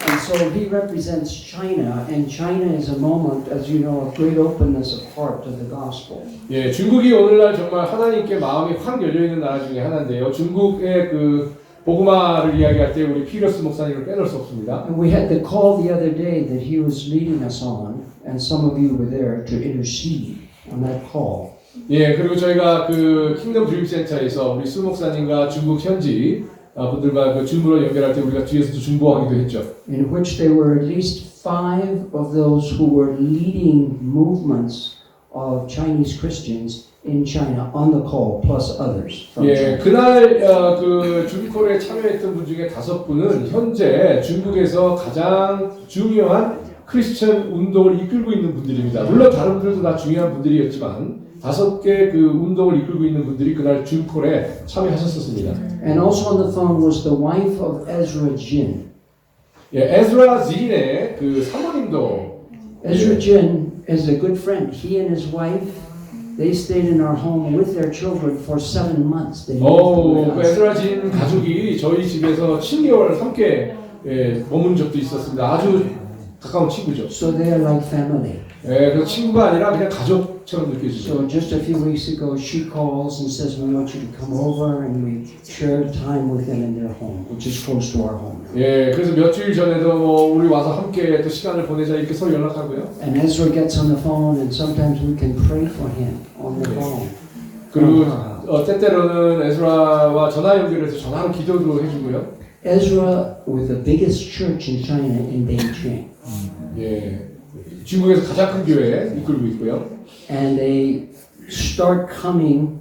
Speaker 1: And so he represents China, and China is a moment, as you know, of great openness of heart to the gospel.
Speaker 2: 예, 중국이 오늘날 정말 하나님께 마음이 확 열려 있는 나라 중에 하나인데요. 중국의 그 복음화를 이야기할 때 우리 피러스 목사님을 빼놓을 수 없습니다.
Speaker 1: And we had the call the other day that he was leading us on, and some of you were there to intercede on that call.
Speaker 2: 예, 그리고 저희가 그 킹덤 드림 센터에서 우리 수 목사님과 중국 현지 분들과 그 줌으로 연결할 때 우리가 뒤에서도 중보하기도 했죠.
Speaker 1: In which there were at least 5 of those who were leading movements of Chinese Christians in China on the call, plus others from
Speaker 2: 예,
Speaker 1: China.
Speaker 2: 그날 그 줌콜에 참여했던 분 중에 5분은 현재 중국에서 가장 중요한 크리스천 운동을 이끌고 있는 분들입니다. 물론 다른 분들도 다 중요한 분들이었지만 5개 그 운동을 이끌고 있는 분들이 그날 줌콜에 참여하셨었습니다.
Speaker 1: And also on the phone was the wife of Ezra Jin.
Speaker 2: 예, 에즈라 진의 그 사모님도
Speaker 1: Ezra Jin is a good friend. He and his wife, they stayed in our home with their children for 7 months. They lived
Speaker 2: 그
Speaker 1: with us.
Speaker 2: 에즈라 진 가족이 저희 집에서 7개월 함께 머문 적도 있었습니다. 아주 가까운 친구죠.
Speaker 1: So they are like family.
Speaker 2: 예, 그 친구가 아니라 그냥 가족처럼 느껴지죠.
Speaker 1: So just a few weeks ago, she calls and says, we want you to come over, and we shared time with them in their home, which is close to our home.
Speaker 2: 예, 그래서 몇 주일 전에도 뭐 우리 와서 함께 또 시간을 보내자 이렇게 서로 연락하고요.
Speaker 1: And Ezra gets on the phone, and sometimes we can pray for him on the phone.
Speaker 2: 그리고 때때로는 에즈라와 전화 연결해서 전화로 기도도 해주고요.
Speaker 1: Ezra with the biggest church in China in Beijing.
Speaker 2: 예, 중국에서 가장 큰 교회 이끌고 있고요.
Speaker 1: And they start coming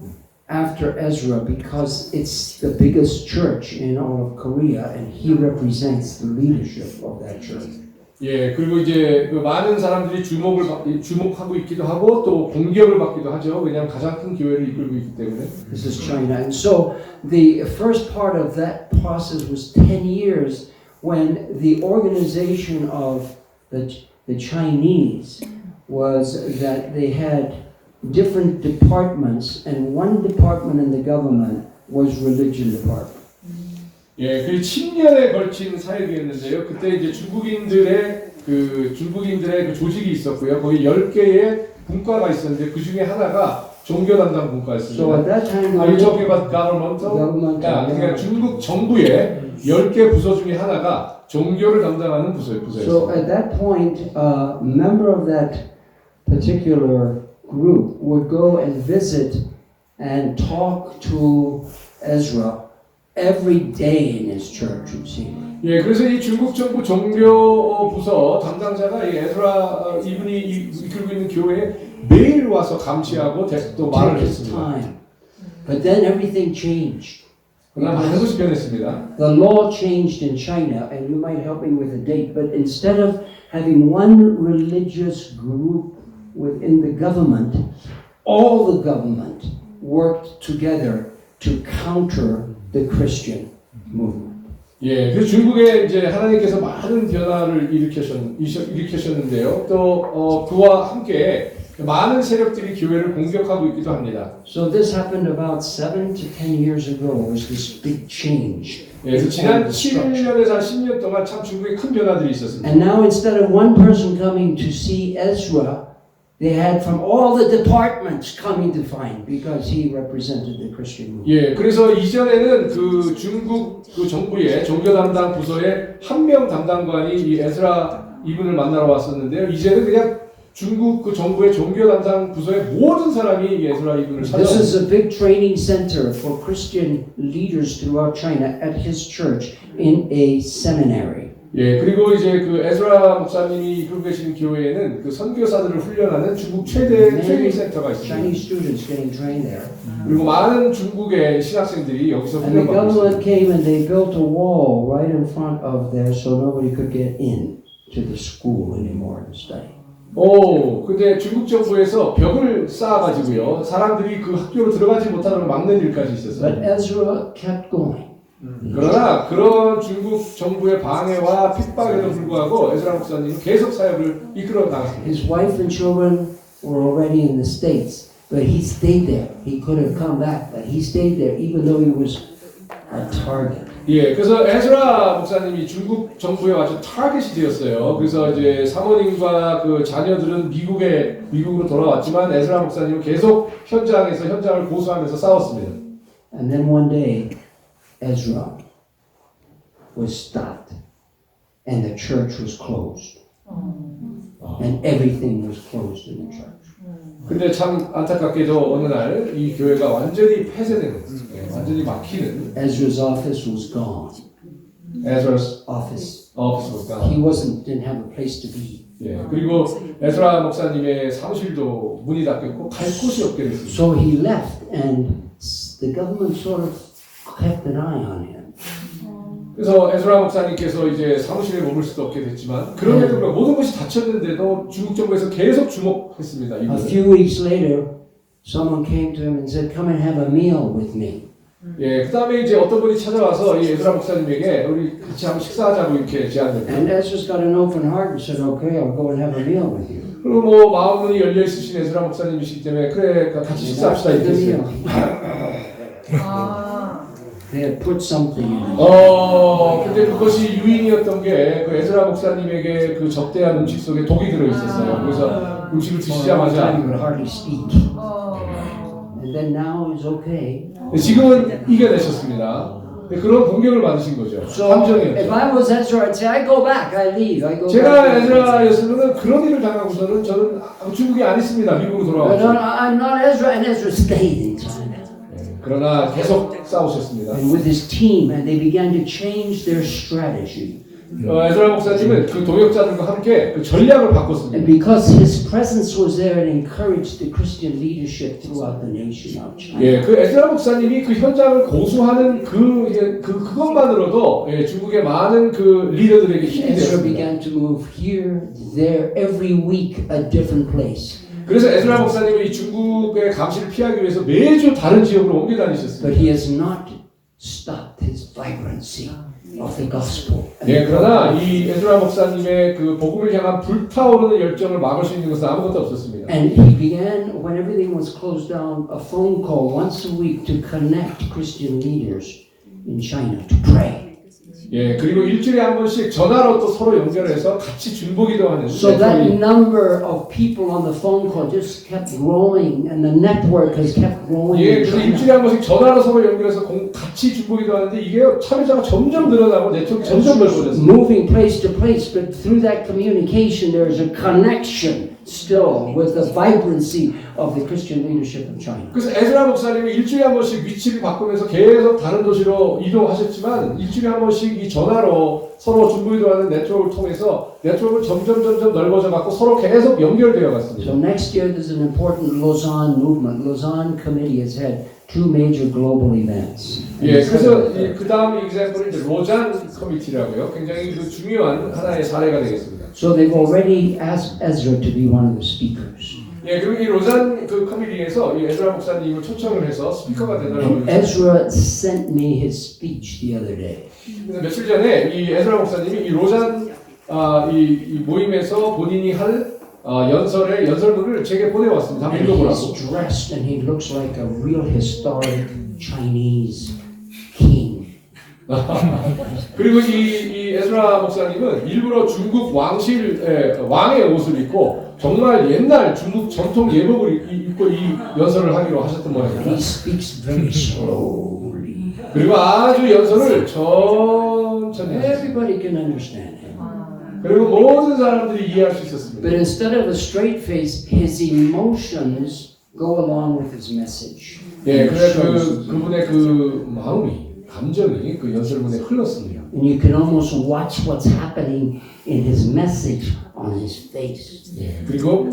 Speaker 1: after Ezra because it's the biggest church in all of Korea, and he represents the leadership of that church.
Speaker 2: 예, 그리고 이제 그 많은 사람들이 주목하고 있기도 하고 또 공격을 받기도 하죠. 왜냐하면 가장 큰 교회를 이끌고 있기 때문에.
Speaker 1: This is China. And so the first part of that process was 10 years when the organization of the Chinese was that they had different departments, and one department in the government was religion department.
Speaker 2: 예, 그 10년에 걸친 사역이었는데요. 그때 이제 중국인들의 그 조직이 있었고요. 거기 10개의 분과가 있었는데 그 중에 하나가 종교 담당
Speaker 1: So
Speaker 2: 분과였습니다.
Speaker 1: at that time,
Speaker 2: Are you talking about governmental? 그러니까 중국 정부의 10개 부서 중에 하나가 종교를 담당하는
Speaker 1: So
Speaker 2: 부서였습니다.
Speaker 1: at that point, a member of that particular group would go and visit and talk to Ezra every day in his church, it seemed.
Speaker 2: 예, 그래서 이 중국 정부 종교 부서 담당자가 이 에스라 이분이 이끌고 있는 교회에 매일 와서 감시하고 또 말을
Speaker 1: Take his
Speaker 2: 했습니다.
Speaker 1: time. But then everything changed.
Speaker 2: 그러나 많은 것이 변했습니다.
Speaker 1: The law changed in China, and you might help me with a date, but instead of having one religious group within the government, all the government worked together to counter the Christian movement.
Speaker 2: 예, 그래서 중국에 이제 하나님께서 많은 변화를 일으키셨는데요. 또 그와 함께 많은 세력들이 교회를 공격하고 있기도 합니다.
Speaker 1: So this happened about 7 to 10 years ago. Was this big change?
Speaker 2: 예, 그래서 지난 7년에서 한 10년 동안 참 중국에 큰 변화들이 있었습니다.
Speaker 1: And now instead of one person coming to see Ezra, they had from all the departments coming to find because he represented the Christian movement.
Speaker 2: 예, 그래서 이전에는 그 중국 그 정부의 종교 담당 부서에 한 명 담당관이 이 에스라 이분을 만나러 왔었는데요. 이제는 그냥 중국 그 정부의 종교 담당 부서의 모든 사람이 이 에스라 이분을
Speaker 1: This
Speaker 2: 찾아왔습니다.
Speaker 1: is a big training center for Christian leaders throughout China at his church in a seminary.
Speaker 2: 예, 그리고 이제 그 에스라 목사님이 이끌고 계시는 교회에는 그 선교사들을 훈련하는 중국 최대 트레이닝 센터가 있습니다.
Speaker 1: Chinese students getting trained there.
Speaker 2: 그리고 많은 중국의 신학생들이 여기서
Speaker 1: And the
Speaker 2: 훈련받고
Speaker 1: government
Speaker 2: 있습니다.
Speaker 1: came and they built a wall right in front of there so nobody could get in to the school anymore and study.
Speaker 2: 오, 근데 중국 정부에서 벽을 쌓아가지고요, 사람들이 그 학교로 들어가지 못하도록 막는 일까지
Speaker 1: But
Speaker 2: 있었어요.
Speaker 1: Ezra kept going.
Speaker 2: 그러나 그런 중국 정부의 방해와 핍박에도 불구하고 에스라 목사님은 계속 사역을 이끌어 나갔습니다.
Speaker 1: His wife and children were already in the States, but he stayed there. He could have come back, but he stayed there even though he was a target.
Speaker 2: 예, 그래서 에스라 목사님이 중국 정부에 아주 타겟이 되었어요. 그래서 이제 사모님과 그 자녀들은 미국으로 돌아왔지만 에스라 목사님은 계속 현장을 고수하면서 싸웠습니다.
Speaker 1: And then one day, Ezra was stopped, and the church was closed, and everything was closed in the church.
Speaker 2: 근데 참 안타깝게도 어느 날 이 교회가 완전히 폐쇄되는, 완전히 막히는
Speaker 1: Ezra's office was gone.
Speaker 2: 에스라's
Speaker 1: Office.
Speaker 2: office가
Speaker 1: He didn't have a place to be.
Speaker 2: 예, 그리고 에스라 목사님의 사무실도 문이 닫혔고 갈 곳이 없게 됐습니다.
Speaker 1: So he left, and the government sort of kept an eye on him.
Speaker 2: 그래서 에스라 목사님께서 이제 사무실에 머물 수도 없게 됐지만 그럼에도 불구하고 모든 것이 닫혔는데도 중국 정부에서 계속 주목했습니다.
Speaker 1: A
Speaker 2: 이분을.
Speaker 1: few weeks later, someone came to him and said, "Come and have a meal with me."
Speaker 2: 예, 그 다음에 이제 어떤 분이 찾아와서 이 에스라 목사님에게 우리 같이 한번 식사하자고 이렇게 제안했어요.
Speaker 1: And Ezra's got an open heart and said, "Okay, I'll go and have a meal with you."
Speaker 2: 그리고 뭐 마음문이 열려 있으신 에스라 목사님이시기 때문에 그래 같이 식사합시다 이렇게 했어요.
Speaker 1: They had put something in it.
Speaker 2: 근데 그것이 유인이었던 게 그 에스라 목사님에게 그 접대한 음식 속에 독이 들어 있었어요. 그래서 음식을
Speaker 1: He
Speaker 2: 드시자마자
Speaker 1: could hardly speak. And then now he's okay.
Speaker 2: 지금은 이겨내셨습니다. 근데 그런 공격을 받으신 거죠.
Speaker 1: So if
Speaker 2: 함정이었죠.
Speaker 1: I was Ezra, I'd say, "I go back, I leave, I go
Speaker 2: 제가
Speaker 1: back."
Speaker 2: 에스라였으면 그런 일을 당하고서는 저는 중국에 안 있습니다. 미국으로
Speaker 1: But
Speaker 2: 돌아왔죠.
Speaker 1: I'm not Ezra, and Ezra stayed in China.
Speaker 2: 그러나 계속 싸우셨습니다.
Speaker 1: And with his team, and they began to change their strategy.
Speaker 2: 에스라 목사님은 그 동역자들과 함께 그 전략을 바꿨습니다.
Speaker 1: And because his presence was there, it encouraged the Christian leadership throughout the nation of China.
Speaker 2: 예, 그 에스라 목사님이 그 현장을 고수하는 그것만으로도 예, 중국의 많은 그 리더들에게 힘이
Speaker 1: Ezra
Speaker 2: 되었습니다.
Speaker 1: began to move here, there, every week a different place.
Speaker 2: 그래서 에스라 목사님은 이 중국의 감시를 피하기 위해서 매주 다른 지역으로 옮겨
Speaker 1: But
Speaker 2: 다니셨습니다.
Speaker 1: he has not stopped his vibrancy of the gospel.
Speaker 2: 예, 그러나 이 에스라 목사님의 그 복음을 향한 불타오르는 열정을 막을 수 있는 것은 아무것도 없었습니다.
Speaker 1: And he began, when everything was closed down, a phone call once a week to connect Christian leaders in China to pray.
Speaker 2: 예, 그리고 일주일에 한 번씩 전화로 또 서로 연결해서 같이 중보기도하는
Speaker 1: So that
Speaker 2: 네트워크가
Speaker 1: number of people on the phone call just kept growing, and the network has kept growing.
Speaker 2: 예,
Speaker 1: in
Speaker 2: 그래서
Speaker 1: China.
Speaker 2: 일주일에 한 번씩 전화로 서로 연결해서 같이 중보기도하는데 이게 참여자가 점점 늘어나고 네트워크 점점 넓어졌어요.
Speaker 1: Moving place to place, but through that communication, there is a connection still with the vibrancy of the Christian leadership of China.
Speaker 2: 그래서 에스라 목사님이 일주일에 한 번씩 위치를 바꾸면서 계속 다른 도시로 이동하셨지만 일주일에 한 번씩 이 전화로 서로 중보기도하는 네트워크를 통해서 네트워크를 점점 넓어져 갖고 서로 계속 연결되어 갔습니다.
Speaker 1: So next year, there's an important Lausanne movement. Lausanne Committee has had two major global events.
Speaker 2: 예, 그래서 그 다음 example은 이제 로잔 커미티라고요. 굉장히 그 중요한 하나의 사례가 되겠습니다.
Speaker 1: So they've already asked Ezra to be one of the speakers.
Speaker 2: 예, 그리고 이 로잔 그 커미티에서 이 에스라 목사님을 초청을 해서 스피커가 되달라고
Speaker 1: And Ezra sent me his speech the other day.
Speaker 2: 그래서 며칠 전에 이 에스라 목사님이 이 로잔 이 모임에서 본인이 할 연설의 연설문을 제게 보내왔습니다. 한번
Speaker 1: And
Speaker 2: 읽어보라고.
Speaker 1: he's dressed and he looks like a real historic Chinese king.
Speaker 2: 그리고 이 에스라 목사님은 일부러 중국 왕의 옷을 입고 정말 옛날 중국 전통 예복을 입고 이 연설을 하기로 하셨던 모양입니다.
Speaker 1: He speaks very slowly.
Speaker 2: 그리고 아주 연설을 천천히 했어요.
Speaker 1: Everybody can understand him.
Speaker 2: 그리고 모든 사람들이 이해할 수 있었습니다.
Speaker 1: But instead of a straight face, his emotions go along with his message.
Speaker 2: 예, 그래서 그분의 그 마음이 감정이 그 연설문에 흘렀습니다.
Speaker 1: And you can almost watch what's happening in his message on his face.
Speaker 2: 예, 그리고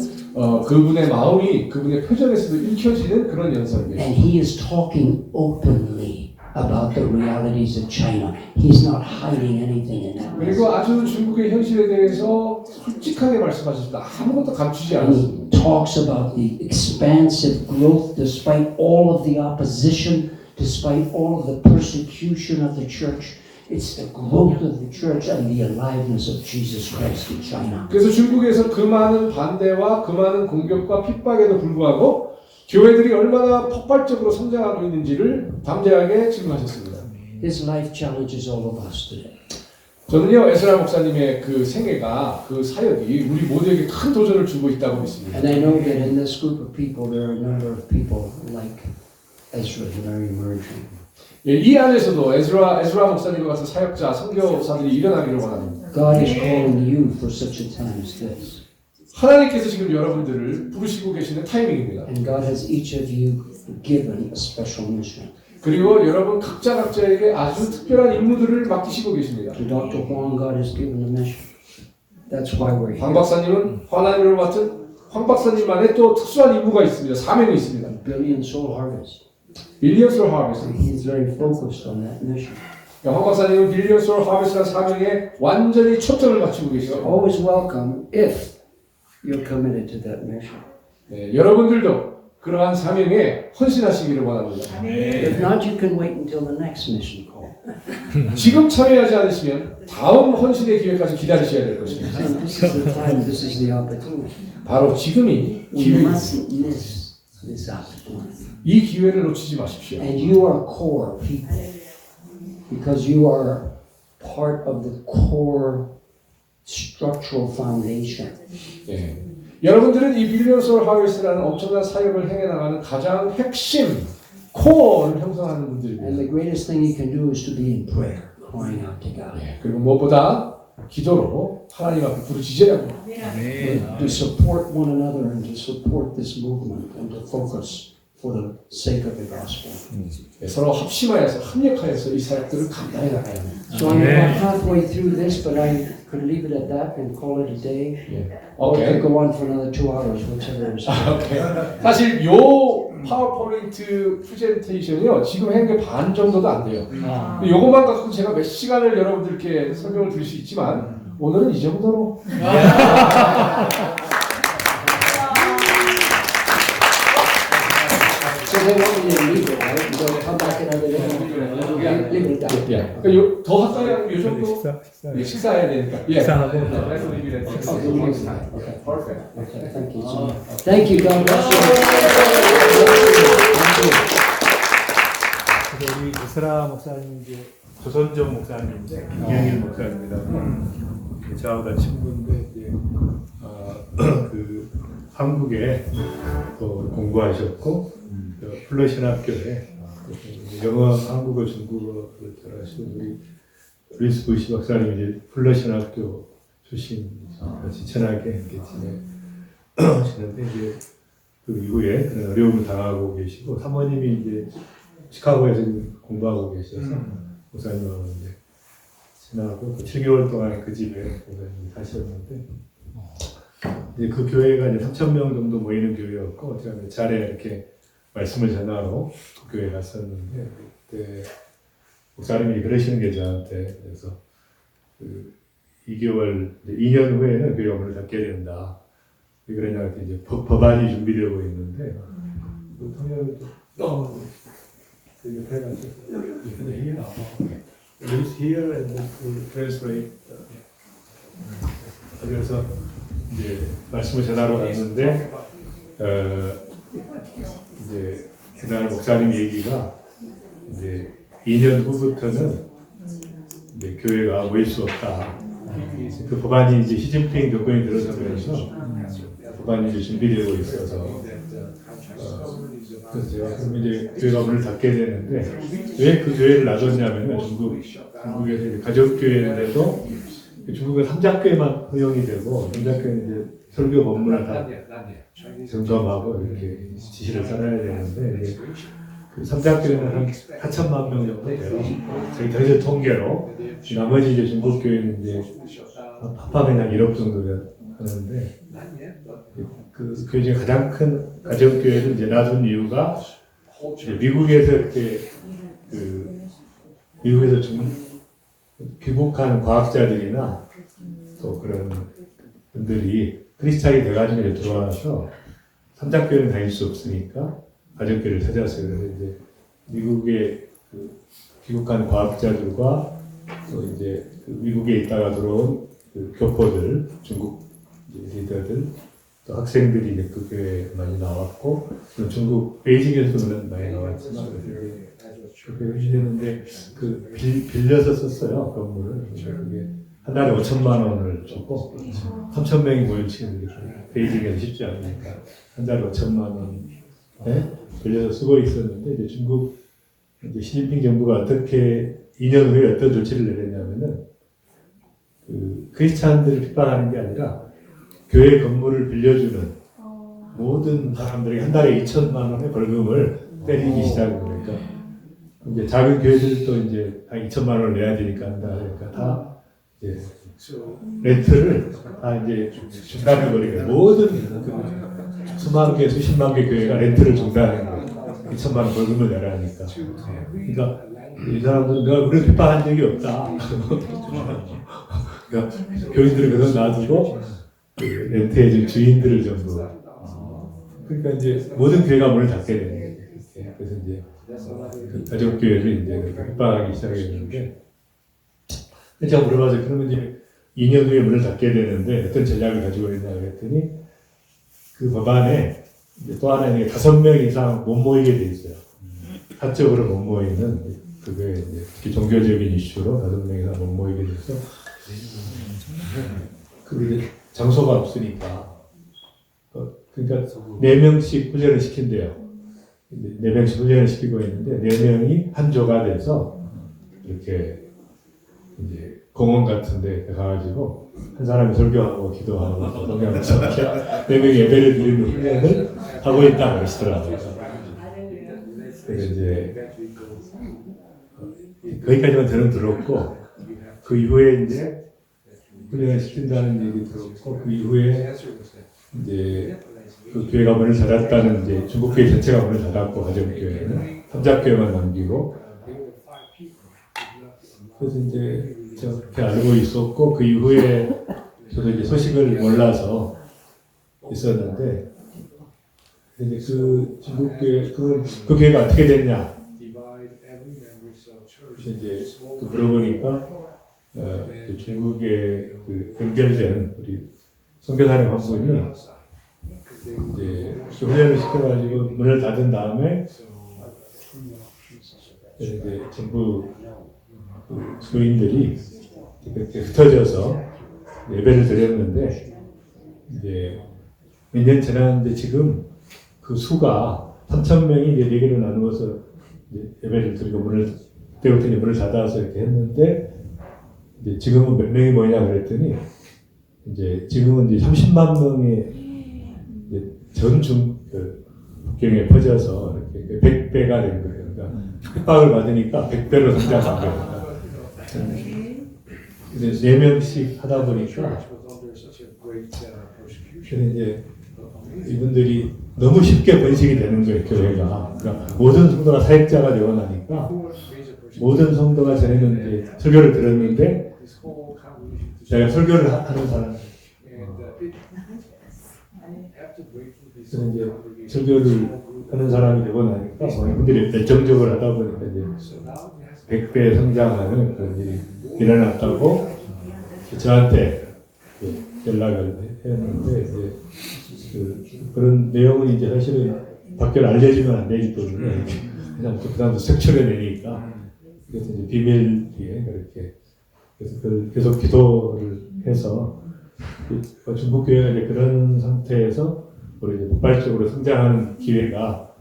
Speaker 2: 그분의 마음이 그분의 표정에서도 읽혀지는 그런 연설입니다.
Speaker 1: And he is talking openly about the realities of China. He's not hiding anything in that
Speaker 2: 그리고
Speaker 1: message.
Speaker 2: 아주 중국의 현실에 대해서 솔직하게 말씀하셨습니다. 아무것도 감추지
Speaker 1: And
Speaker 2: 않았습니다.
Speaker 1: he talks about the expansive growth despite all of the opposition, despite all of the persecution of the church. It's the growth of the church and the aliveness of Jesus Christ in China.
Speaker 2: 그래서 중국에서 그 많은 반대와 그 많은 공격과 핍박에도 불구하고 교회들이 얼마나 폭발적으로 성장하고 있는지를 담대하게 증거하셨습니다.
Speaker 1: His life challenges all of us today.
Speaker 2: 저는요 에스라 목사님의 그 생애가 그 사역이 우리 모두에게 큰 도전을 주고 있다고 믿습니다.
Speaker 1: And I know that in this group of people, there are a number of people like Ezra that are emerging.
Speaker 2: 예, 이 안에서도 에스라 목사님과 같은 사역자, 선교사들이 일어나기를 원합니다.
Speaker 1: God is calling you for such a time as this.
Speaker 2: 하나님께서 지금 여러분들을 부르시고 계시는 타이밍입니다.
Speaker 1: And God has each of you given a special mission.
Speaker 2: 그리고 여러분 각자에게 아주 특별한 임무들을 맡기시고 계십니다.
Speaker 1: To Dr. Huang, God has given a mission. That's why we're here.
Speaker 2: 황 박사님은 하나님을 맡은 황 박사님만의 또 특수한 임무가 있습니다. 사명이 있습니다.
Speaker 1: Billion Soul Harvest.
Speaker 2: 빌리언 솔 하베스트.
Speaker 1: He's very focused on that mission.
Speaker 2: 황 박사님은 빌리언 솔 하베스트라는 사명에 완전히 초점을 맞추고 계시죠.
Speaker 1: Always welcome if you're committed to that mission.
Speaker 2: 네, 여러분들도 그러한 사명에 헌신하시기를 원합니다.
Speaker 1: If not, you can wait until the next mission call.
Speaker 2: 지금 참여하지 않으시면 다음 헌신의 기회까지 기다리셔야 될 것입니다.
Speaker 1: And this is the time, this is the opportunity.
Speaker 2: 바로 지금이
Speaker 1: We
Speaker 2: 기회입니다.
Speaker 1: mustn't miss this opportunity.
Speaker 2: 이 기회를 놓치지 마십시오.
Speaker 1: And you are core people because you are part of the core structural foundation.
Speaker 2: 예. 여러분들은 이 빌리언 솔 하베스트라는 엄청난 사역을 행해 나가는 가장 핵심 코어를 형성하는
Speaker 1: And
Speaker 2: 분들입니다.
Speaker 1: the greatest thing you can do is to be in prayer, crying out to God.
Speaker 2: 그리고 무엇보다 기도로 하나님 앞에 부르짖으라고.
Speaker 1: To support one another and to support this movement and to focus for the sake of the gospel.
Speaker 2: 서로 합심하여서 합력하여서 이 사역들을 감당해 나가야 합니다.
Speaker 1: So I'm about halfway through this, but I could leave it at that and call it a day. Or I
Speaker 2: 오케이.
Speaker 1: could go on for another 2 hours, whichever is.
Speaker 2: 오케이. 사실 요 파워포인트 프레젠테이션이요 지금 한 게 반 정도도 안 돼요. 요것만 갖고 제가 몇 시간을 여러분들께 설명을 드릴 수 있지만 오늘은 이 정도로.
Speaker 1: So they want me to leave it, right? They'll come back another day. Leave it at that.
Speaker 2: 그러니까 더 가까이 하면 요 정도
Speaker 3: 식사.
Speaker 2: 식사해야 되니까. 예.
Speaker 3: 식사하고.
Speaker 2: Okay, perfect.
Speaker 1: Okay, thank you so much. Thank you, God bless you.
Speaker 3: 그래서 우리 에스라 목사님 이제 조선정 목사님인데 김영일 목사님이라고 저하고 친구인데 이제 그 한국에 또 공부하셨고 플러 신학교에 영어, 한국어, 중국어를 잘하시는 우리 루이스 부시 박사님 이제 플러 신학교 출신 같이 친하게 이렇게 지내시는데 이제 그 이후에 그런 어려움을 당하고 계시고 사모님이 이제 시카고에서 공부하고 계셔서 목사님하고 이제 지나고 7개월 동안 그 집에 목사님이 사셨는데 이제 그 교회가 이제 3,000명 정도 모이는 교회였고 제가 몇 차례 이렇게 말씀을 전하러 그 교회 갔었는데 그때 목사님이 그러시는 게 저한테 그래서 그 2개월 2년 후에는 교회가 문을 닫게 된다. 왜 그러냐 했더니 이제 법안이 준비되고 있는데 그 통역을 또 되게 해가지고 here now. It's here and then we'll translate. 그래서 이제 말씀을 전하러 갔는데 이제 그날 목사님 얘기가 이제 2년 후부터는 이제 교회가 모일 수 없다. 그 법안이 이제 시진핑 정권이 들어서면서 법안이 이제 준비되고 있어서 그래서 제가 그럼 이제 교회가 문을 닫게 되는데 왜 그 교회를 놔뒀냐면은 중국에서 이제 가족교회인데도 중국은 삼자교회만 허용이 되고 삼자교회는 이제 설교 법문을 다 점검하고 이렇게 지시를 따라야 되는데 이제 그 삼자교회는 한 4천만 명 정도 돼요. 저희 전체 통계로 나머지 이제 중국 교회는 이제 합하면 한 1억 정도 하는데 그 교회 중에 가장 큰 가정교회를 이제 놔둔 이유가 이제 미국에서 이렇게 그 미국에서 귀국한 과학자들이나 또 그런 분들이 크리스찬이 돼가지고 이제 들어와서 삼자교회는 다닐 수 없으니까 가정교회를 찾았어요. 그래서 이제 미국의 그 귀국한 과학자들과 또 이제 그 미국에 있다가 들어온 그 교포들, 중국 리더들, 또 학생들이 이제 그 교회에 많이 나왔고, 중국 베이징에서는 많이 나왔지만, 그렇게 해주는데, 그 빌려서 썼어요, 건물을. 그게 한 달에 5천만 원을 줬고, 3,000명이 모여지는 게 베이징에서 쉽지 않으니까, 한 달에 5천만 원 빌려서 쓰고 있었는데, 이제 중국 이제 시진핑 정부가 어떻게 2년 후에 어떤 조치를 내렸냐면은, 그 크리스찬들을 핍박하는 게 아니라 교회 건물을 빌려주는 모든 사람들에게 한 달에 2천만 원의 벌금을 때리기 시작한 거니까 이제 작은 교회들도 이제 한 2천만 원을 내야 되니까 한다 그러니까 다 이제 렌트를 다 이제 중단해 버리고 모든 그 수만 개 수십만 개 교회가 렌트를 중단해 거예요. 2천만 원 벌금을 내라 하니까. 그러니까 이 사람들은 내가 우리를 핍박한 적이 없다. 그러니까 교인들을 그래서 놔두고 렌트해 준 주인들을 전부 그러니까 이제 모든 교회가 문을 닫게 되는 거예요. 그래서 이제 그 가족교회를 이제 핍박하기 시작했는데 제가 물어봐서 그러면 이제 2년 후에 문을 닫게 되는데 어떤 전략을 가지고 있냐 그랬더니 그 법안에 이제 또 하나 5명 이상 못 모이게 돼 있어요. 사적으로 못 모이는 그게 이제 특히 종교적인 이슈로 5명 이상 못 모이게 돼서 그게 장소가 없으니까 그러니까 4명씩 훈련을 시킨대요. 4명씩 훈련을 시키고 있는데 4명이 한 조가 돼서 이렇게 이제 공원 같은 데 가가지고 한 사람이 설교하고 기도하고 동양하면서 4명이 예배를 드리는 훈련을 하고 있다고 그러시더라고요. 그래서 이제 거기까지만 저는 들었고 그 이후에 이제 훈련을 시킨다는 얘기 들었고 그 이후에 이제 그 교회가 문을 닫았다는 이제 중국 교회 전체가 문을 닫았고 가정교회는 삼작교회만 남기고 그래서 이제 저렇게 알고 있었고 그 이후에 저도 이제 소식을 몰라서 있었는데 이제 그 중국 교회 그 교회가 어떻게 됐냐 이제 그 물어보니까 그 중국에 그 연결된 우리 선교사님 한 분이 이제 훈련을 시켜가지고 문을 닫은 다음에 이제 전부 그 교인들이 그렇게 흩어져서 예배를 드렸는데 이제 몇 년 지났는데 지금 그 수가 3,000명이 이제 4개로 나누어서 이제 예배를 드리고 그때부터 이제 문을 닫아서 이렇게 했는데 이제 지금은 몇 명이 뭐냐 그랬더니 이제 지금은 이제 30만 명이 이제 전중 국경에 퍼져서 이렇게 100배가 된 거예요. 그러니까 핍박을 받으니까 100배로 성장한 거예요. 그래서 4명씩 하다 보니까 그래서 이제 이분들이 너무 쉽게 번식이 되는 거예요, 교회가. 그러니까 모든 성도가 사역자가 되어 나니까 모든 성도가 전에는 이제 설교를 들었는데 제가 설교를 하는 사람 그래서 이제 설교를 하는 사람이 되고 나니까 이분들이 열정적으로 하다 보니까 이제 100배 성장하는 그런 일이 일어났다고 저한테 연락을 했는데 이제 그런 내용은 이제 사실은 밖에 알려지면 안 되기 때문에 그냥 그 다음부터 색출해내니까 그래서 이제 비밀리에 그렇게 그래서 그걸 계속 기도를 해서 중국 교회가 이제 그런 상태에서 우리 이제 폭발적으로 성장하는 기회가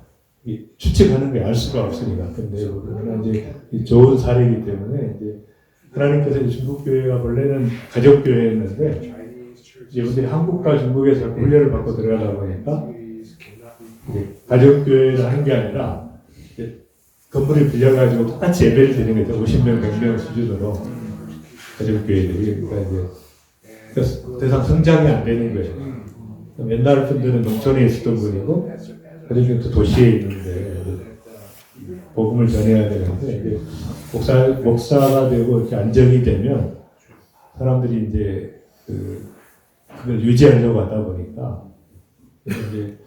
Speaker 3: 추측하는 게 알 수가 없으니까 근데 그러나 이제 좋은 사례이기 때문에 이제 하나님께서 이제 중국 교회가 원래는 가족 교회였는데 이제 우리들이 한국과 중국에서 훈련을 받고 들어가다 보니까 이제 가족 교회를 하는 게 아니라 건물을 빌려가지고 똑같이 예배를 드리는 거죠. 50명, 100명 수준으로 가족 교회들이 그러니까 이제 더 이상 성장이 안 되는 거예요. 옛날 분들은 농촌에 있었던 분이고 그러니까 또 도시에 있는데 복음을 전해야 되는데 이제 목사가 되고 이렇게 안정이 되면 사람들이 이제 그걸 유지하려고 하다 보니까 이제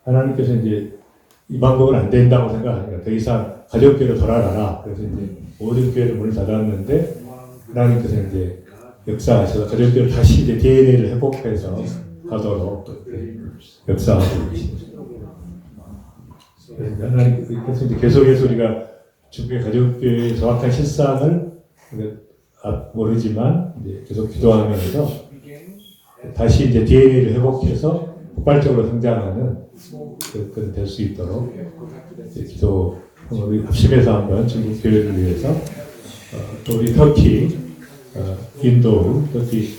Speaker 3: 하나님께서 이제 이 방법은 안 된다고 생각하니까 더 이상 가족교회로 돌아가라. 그래서 이제 모든 교회를 문을 닫았는데 하나님께서 이제 역사하셔서 가족교회를 다시 이제 DNA를 회복해서 가도록 역사하고 계십니다. 하나님께서 이제 계속해서 우리가 중국의 가족교회의 정확한 실상을 모르지만 이제 계속 기도하면서 다시 이제 DNA를 회복해서 폭발적으로 성장하는 그런 될 수 있도록 이제 기도 우리 합심해서 한번 중국 교회를 위해서 또 우리 터키, 인도, 터키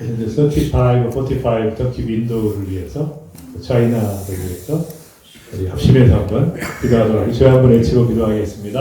Speaker 3: 이제 35, 45 터키 윈도우를 위해서 차이나를 위해서 우리 합심해서 한번 기도하도록 저희 한번 외치고 기도하겠습니다.